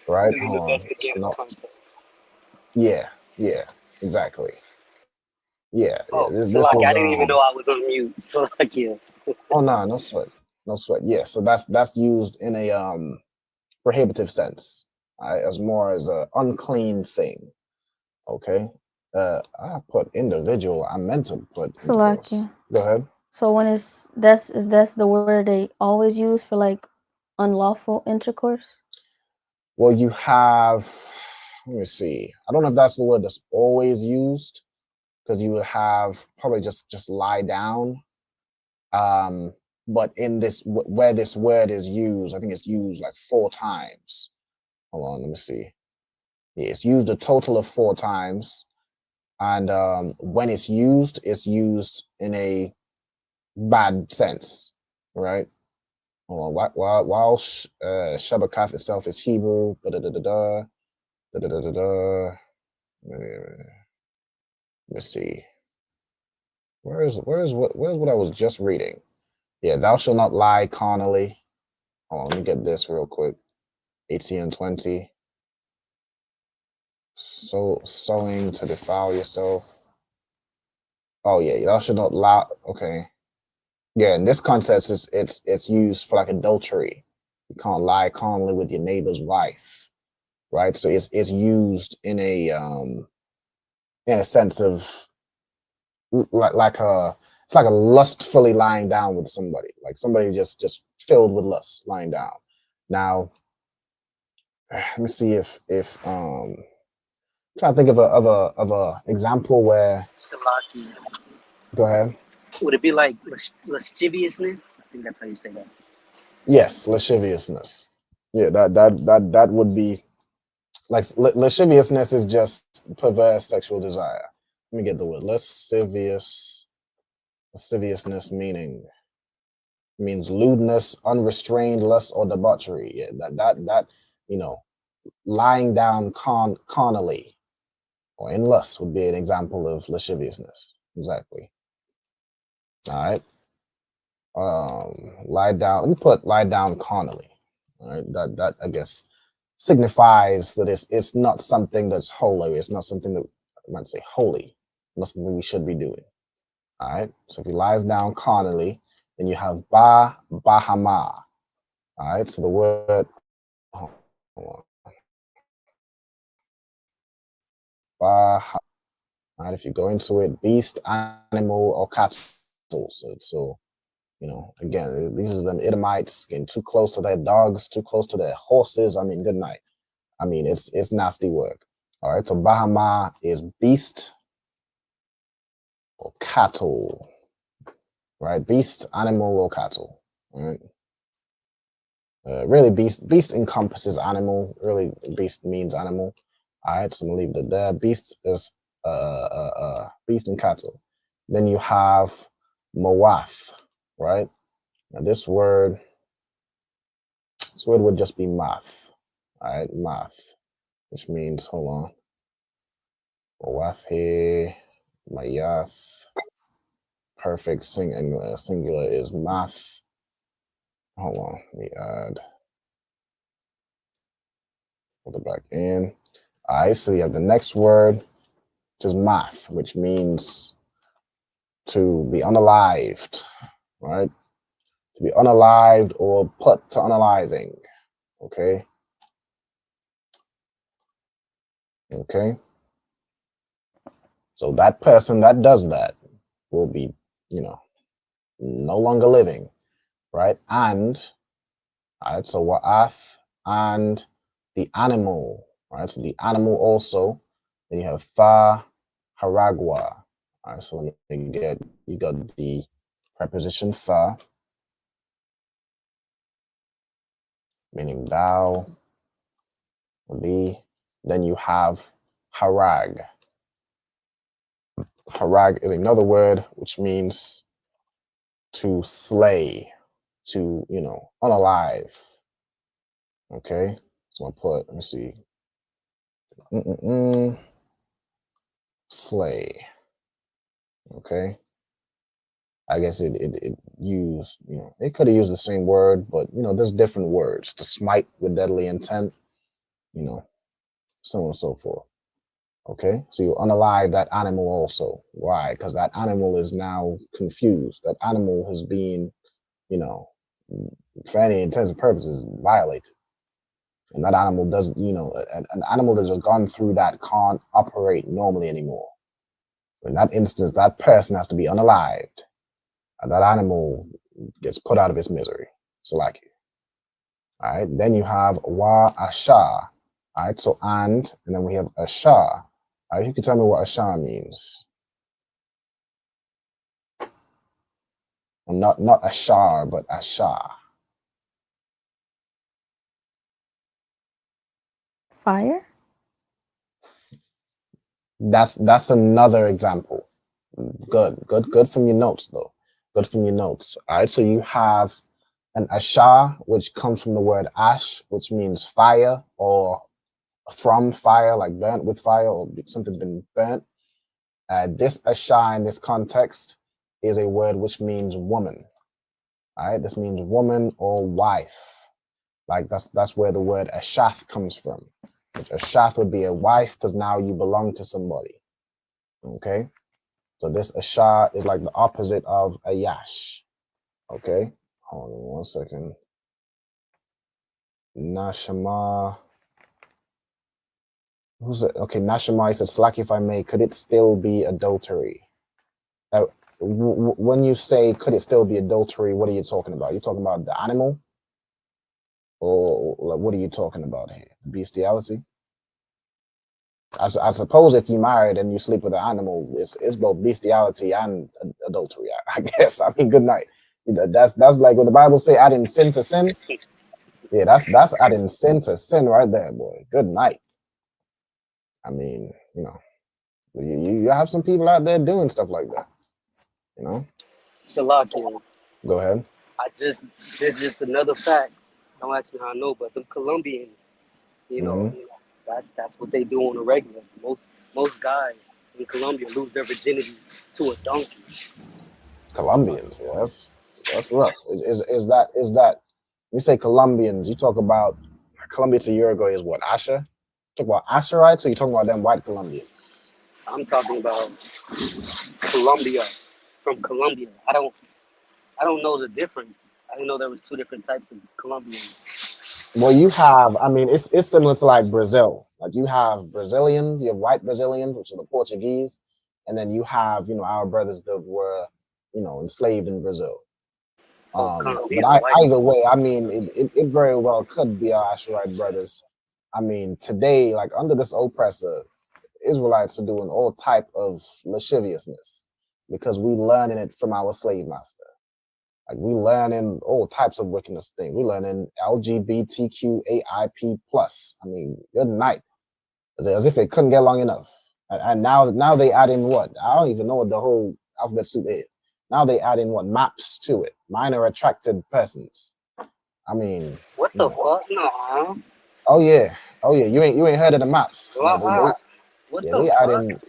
right? In an Hold on. investigative context. Yeah, exactly. Yeah. Oh, so This like is I didn't even know I was on mute. So like yeah. Oh no, no sweat. Yeah, so that's used in a prohibitive sense, as more as a unclean thing. Okay. I put individual. I meant to put intercourse. Salakia. Go ahead. So when that's the word they always use for like unlawful intercourse? Well, you have. Let me see. I don't know if that's the word that's always used, because you would have probably just lie down. But in this where this word is used, I think it's used like 4 times. Hold on, let me see. Yeah, it's used a total of 4 times, and when it's used in a bad sense, right? Hold on. While Shabakaf itself is Hebrew, let's see. Where's what I was just reading? Yeah, thou shalt not lie carnally. Hold on, let me get this real quick. 18 and 20. So sowing to defile yourself. Oh yeah, thou shalt not lie. Okay. Yeah, in this context, it's used for like adultery. You can't lie carnally with your neighbor's wife, right? So it's used in a sense of like a it's like a lustfully lying down with somebody, like somebody just filled with lust lying down. Now, let me see if trying to think of a example where. Salaki. Go ahead. Would it be like lasciviousness? I think that's how you say that. Yes, lasciviousness. Yeah, that would be like lasciviousness is just perverse sexual desire. Let me get the word lasciviousness means lewdness, unrestrained lust, or debauchery. Yeah, that lying down carnally or in lust would be an example of lasciviousness. Exactly. All right. Lie down. Let me put lie down carnally. All right. That I guess signifies that it's not something that's holy. It's not something that I might say holy. Not something we should be doing. All right. So if he lies down carnally, then you have bahama. All right. So the word. Hold on. Bah. All right. If you go into it, beast, animal, or cattle. So again, these are them Edomites getting too close to their dogs, too close to their horses. I mean, good night. I mean, it's nasty work. All right. So bahama is beast or cattle. Right? Beast, animal, or cattle. Right? Really, beast encompasses animal. Really, beast means animal. All right, so I'm gonna leave it there. Beast is beast and cattle. Then you have Moath, right? Now this word would just be math. All right, math, which means hold on. Moath here, Mayath. Perfect singular is math. Hold on, let me add. Put it back in. All right, so you have the next word, which is math, which means to be unalived, right? To be unalived or put to unaliving, okay? Okay. So that person that does that will be, no longer living, right? And, all right, so wa'ath and the animal, right? So the animal also, then you have fa haragwa. All right, so let me you got the preposition fa, meaning thou, thee. Then you have harag. Harag is another word which means to slay, to, unalive. Okay, so I'll put, let me see. Slay. Okay. I guess it used, it could have used the same word, but, there's different words. To smite with deadly intent, so on and so forth. Okay, so you unalive that animal also. Why? Because that animal is now confused. That animal has been, for any intents and purposes, violated. And that animal doesn't, an animal that's just gone through that can't operate normally anymore. In that instance, that person has to be unalived. And that animal gets put out of its misery. So like it. All right, then you have wa asha. All right, so and then we have asha. All right, you can tell me what asha means. Well, not ashar, but asha. Fire? That's another example. Good from your notes though. Good from your notes. All right, so you have an asha, which comes from the word ash, which means fire or from fire, like burnt with fire, or something's been burnt. This asha in this context is a word which means woman. All right, this means woman or wife. Like that's where the word ashath comes from. Which ashath would be a wife because now you belong to somebody. Okay, so this asha is like the opposite of a yash. Okay, hold on 1 second. Nashama. Who's it? Okay, Nashama said, slack if I may, could it still be adultery? When you say could it still be adultery, what are you talking about? You talking about the animal? Or like, what are you talking about here? Bestiality? I suppose if you married and you sleep with an animal, it's both bestiality and adultery, I guess. I mean, good night. That's like what the Bible say, adding sin to sin. Yeah, that's adding sin to sin right there, boy. Good night. I mean, you have some people out there doing stuff like that. Salakia. Go ahead. There's just another fact. Don't ask me how I know, but the Colombians, that's what they do on a regular. Most guys in Colombia lose their virginity to a donkey. Colombians, yeah, that's rough. Is that you say Colombians? You talk about Colombia to Uruguay is what, Asha? Talk about Asherites, or you talking about them white Colombians? I'm talking about Colombia, from Colombia. I don't know the difference. I didn't know there was two different types of Colombians. Well, you have, I mean, it's similar to like Brazil. Like you have Brazilians, you have white Brazilians, which are the Portuguese, and then you have, our brothers that were, enslaved in Brazil. But either way, I mean, it very well could be our Asherite brothers. I mean, today, like under this oppressor, Israelites are doing all type of lasciviousness because we learning it from our slave master. Like we learning all types of wickedness things. We learning LGBTQAIP plus. I mean, good night. As if it couldn't get long enough. And now they add in what? I don't even know what the whole alphabet soup is. Now they add in what? Maps to it. Minor attracted persons. I mean, what the fuck? No. Oh yeah. You ain't heard of the maps. No, they add in.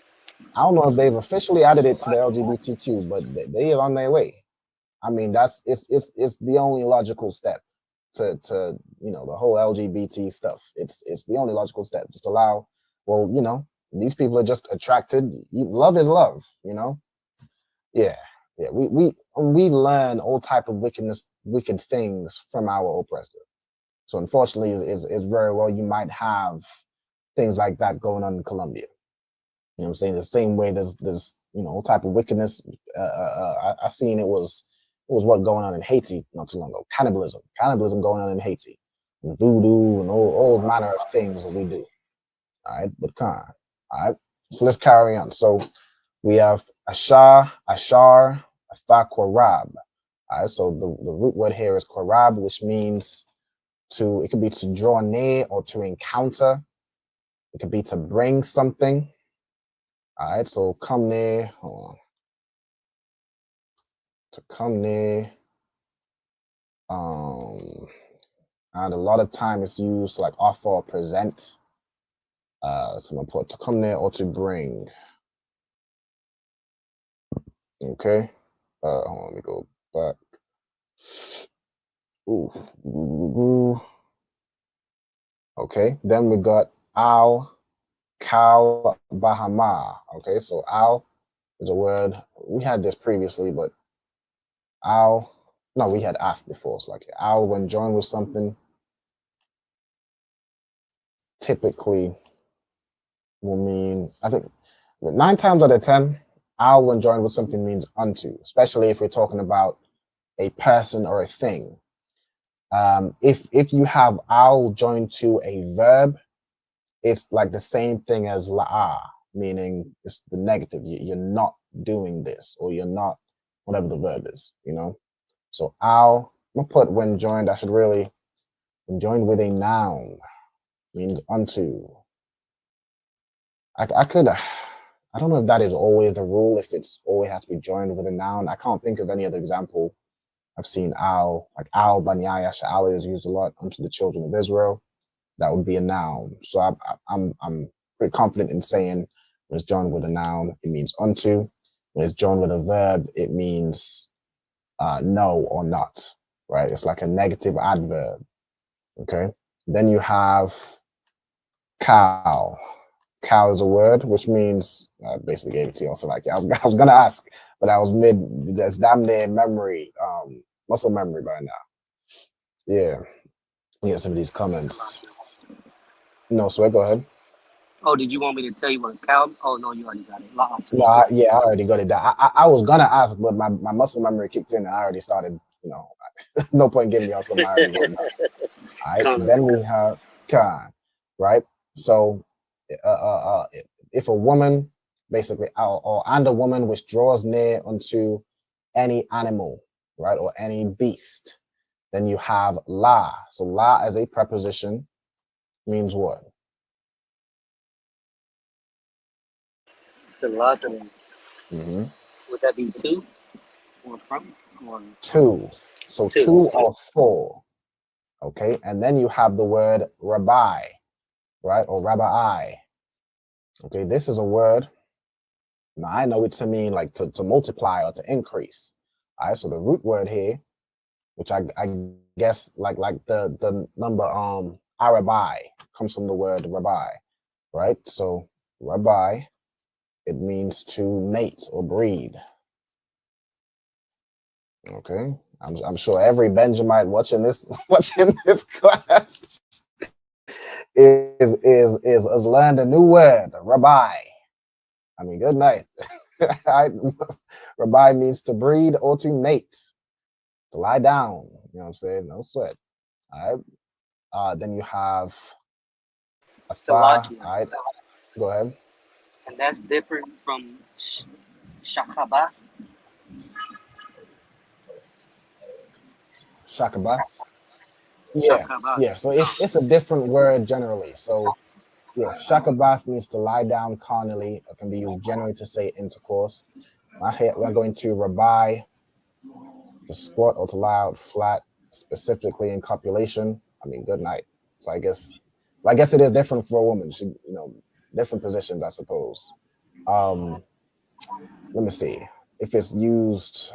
I don't know if they've officially added it to the LGBTQ, but they are on their way. I mean, it's the only logical step to the whole LGBT stuff. It's the only logical step. Just allow. Well, these people are just attracted. Love is love. Yeah. We learn all type of wicked things from our oppressor. So unfortunately, it's very well you might have things like that going on in Colombia. You know what I'm saying? The same way there's all type of wickedness. I seen it was what going on in Haiti not too long ago. Cannibalism going on in Haiti, and voodoo and all manner of things that we do. All right, but all right. So let's carry on. So we have Ashar, Athakorab. All right, so the root word here is korab, which means it could be to draw near or to encounter. It could be to bring something. All right, so come near. Hold on. To come near. And a lot of time it's used to like offer or present. So I'm gonna put to come near or to bring. Okay. Hold on, let me go back. Ooh. Okay, then we got al kal bahama. Okay, so al is a word. We had this previously, but al, no, we had af before. So like al when joined with something typically will mean, I think 9 times out of 10, al when joined with something means unto, especially if we're talking about a person or a thing. If you have al joined to a verb, it's like the same thing as la'a, meaning it's the negative. You're not doing this, or you're not, whatever the verb is, you know? So al, I'm gonna put when joined, I should really, when joined with a noun, means unto. I don't know if that is always the rule, if it's always has to be joined with a noun. I can't think of any other example. I've seen al, like al banyaya sha'ala is used a lot unto the children of Israel. That would be a noun. So I'm pretty confident in saying when it's joined with a noun, it means unto. When it's joined with a verb, it means no or not, right? It's like a negative adverb, okay? Then you have cow. Cow is a word, which means, I basically gave it to you also like, I was gonna ask, but I was that's damn near memory, muscle memory by now. Yeah, we get some of these comments. No, Sweat, go ahead. Oh, did you want me to tell you what cow? Oh no, you already got it. Lost. No, I already got it down. I was gonna ask, but my muscle memory kicked in and I already started, you know, no point giving y'all something I already wrote down. All right, then we have Khan, right? So if a woman, basically, and a woman which draws near unto any animal, right, or any beast, then you have la. So la as a preposition means what? It's a lot of them. Mm-hmm. Would that be two or from? Or Two. So two or four. Okay, and then you have the word rabbi, right, or rabbi. Okay, this is a word. Now I know it to mean like to multiply or to increase. All right, so the root word here, which I guess like the number arabai comes from the word rabbi, right? So rabbi, it means to mate or breed. Okay, I'm sure every Benjamite watching this class is learned a new word, rabbi. I mean, good night. Rabbi means to breed or to mate, to lie down. You know what I'm saying? No sweat. All right. Then you have asa. All right. Go ahead. And that's different from shakhabah. Shakabath. Yeah. So it's a different word generally. So yeah, shakabath means to lie down carnally. It can be used generally to say intercourse. We're going to rabbi, to squat or to lie out flat, specifically in copulation. I mean, good night. So I guess it is different for a woman. She, you know, different positions, I suppose. Let me see. If it's used,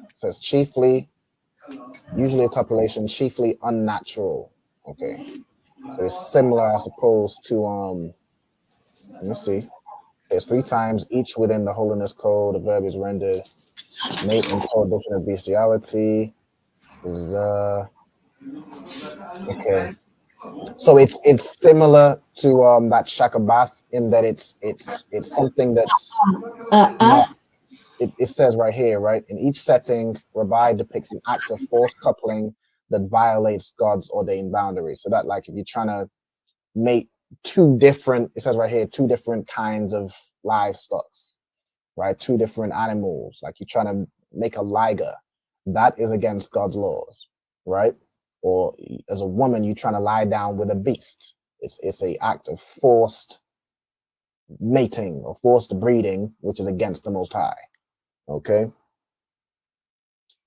it says chiefly, usually a copulation, chiefly unnatural. Okay. So it's similar, I suppose, to let me see. There's 3 times each within the holiness code. The verb is rendered mate and prohibition of bestiality. Okay. So it's similar to that shakabath in that it's something that's not. It says right here, right? In each setting, Rabbi depicts an act of forced coupling that violates God's ordained boundaries. So that, like, if you're trying to mate 2 different, it says right here, 2 different kinds of livestock, right? 2 different animals, like you're trying to make a liger, that is against God's laws, right? Or as a woman, you're trying to lie down with a beast. It's a act of forced mating or forced breeding, which is against the Most High. Okay.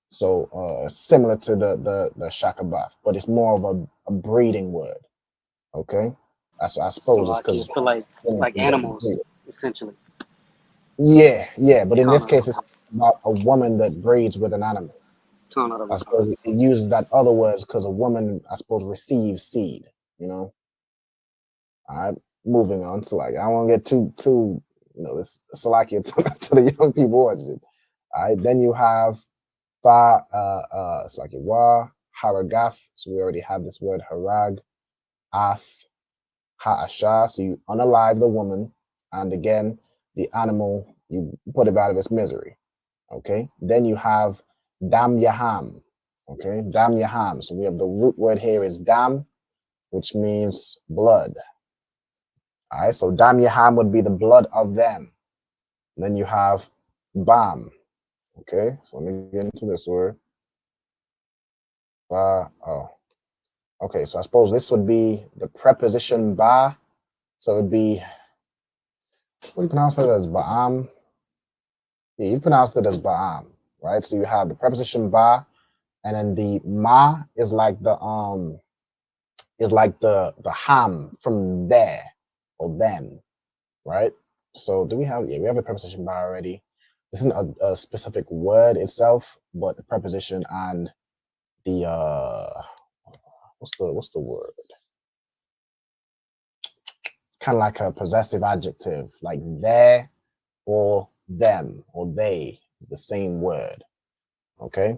So similar to the shakabath, but it's more of a breeding word. Okay. I suppose it's because for like animals, essentially. Yeah, but in this Con case, it's about a woman that breeds with an animal. I suppose it uses that other words because a woman, I suppose, receives seed. You know. All right, moving on to I don't want to get too this Salakia to the young people watching. All right, then you have Salakia wa haragath. So we already have this word harag, ath, ha'asha. So you unalive the woman, and again the animal, you put it out of its misery. Okay. Then you have dam yaham. Okay, dam yaham. So we have the root word here is dam, which means blood. All right, so dam yaham would be the blood of them. Then you have bam. Okay, so let me get into this word. Okay, so I suppose this would be the preposition ba. So it would be, what do you pronounce that as? Ba'am? Yeah, you pronounce it as ba'am, right? So you have the preposition ba, and then the ma is like the ham from there or them, right? So do we have, we have the preposition by already. This isn't a specific word itself, but the preposition and the what's the word? Kind of like a possessive adjective, like there or them or they is the same word. Okay,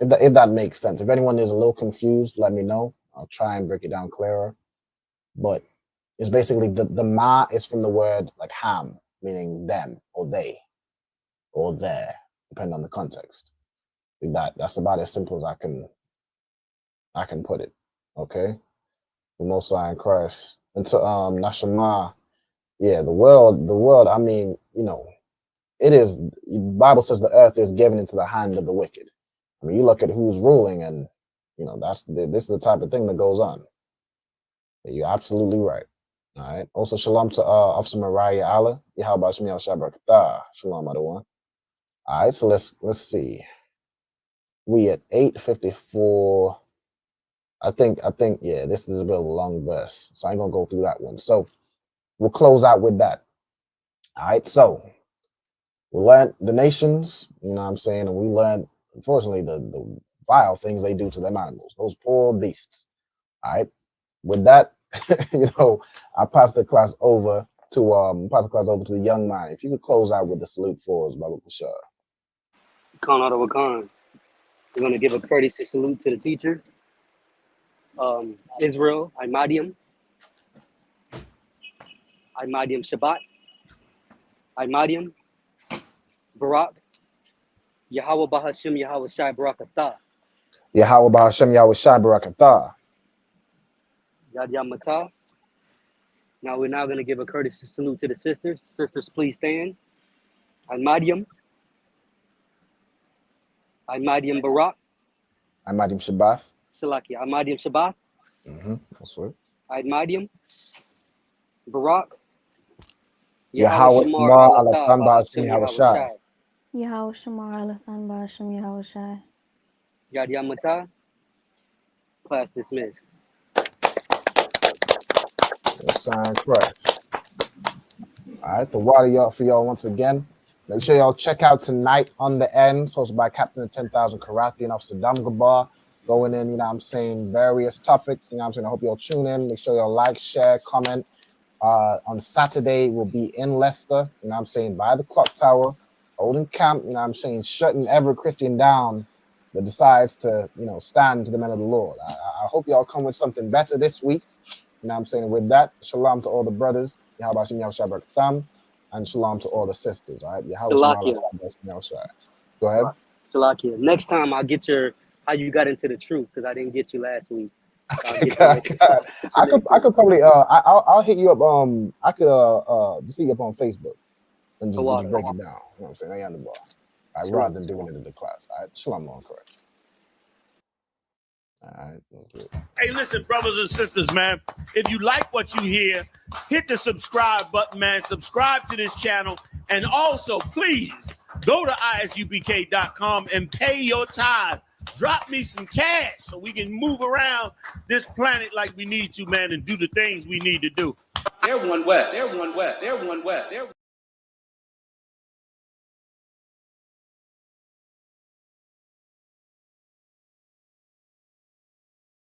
if that makes sense. If anyone is a little confused, let me know. I'll try and break it down clearer. But it's basically the ma is from the word like ham, meaning them or they or there, depending on the context. That's about as simple as I can put it. Okay. The Most High in Christ. And to Nashama, yeah, the world, I mean, it is, the Bible says the earth is given into the hand of the wicked. I mean, you look at who's ruling, and this is the type of thing that goes on. You're absolutely right. All right. Also, shalom to Officer Mariah Allah. Yahweh Shem Shabrakatah. Shalom, other one. All right. So let's see. We at 8:54. I think yeah. This is a bit of a long verse, so I ain't gonna go through that one. So we'll close out with that. All right. So we learned the nations. You know what I'm saying, and we learned, unfortunately, the vile things they do to them animals. Those poor beasts. All right. With that, I pass the class over to the young man. If you could close out with the salute for us, Baba Bashar. Khan out of Khan. We're gonna give a courtesy salute to the teacher. Israel, Imadium Shabbat, Imadium, Barak, Yahweh Bahashim Yahweh Shai Barakatah. Yahweh Bahashim Yahweh Shai Barakatah. Yad Yamatah. Now we're going to give a courtesy salute to the sisters. Sisters, please stand. Imadium Barak. Imadium Shabbat. Salaki. Imadium Shabbat. That's right. Imadium Barak. Yahweh Shamar Alathan Bahashim Yahweh Shai. Yahweh Shamar Alathan Bahashim Yahweh Shai. Yad Yamatah. Class dismissed. Sign Christ. All right, the water for y'all once again. Make sure y'all check out Tonight on the Ends, hosted by Captain of 10,000 Karathi and Officer Damgabar. Going in, various topics. I hope y'all tune in. Make sure y'all like, share, comment. On Saturday, we'll be in Leicester, by the clock tower, holding camp, shutting every Christian down that decides to, stand to the men of the Lord. I hope y'all come with something better this week. With that, shalom to all the brothers, Yahweh Shem Yahweh Tham, and shalom to all the sisters. All right, Salakia. Go ahead. Salakia. Next time I'll get how you got into the truth, because I didn't get you last week. I could probably I'll hit you up. I could just hit you up on Facebook and just break it down. You know what I'm saying? I am the ball. Rather than doing it in the class. All right, shalom on correct. All right. Hey, listen, brothers and sisters, man. If you like what you hear, hit the subscribe button, man. Subscribe to this channel. And also, please, go to ISUPK.com and pay your tithe. Drop me some cash so we can move around this planet like we need to, man, and do the things we need to do. They're one West. They're one West. They're one West.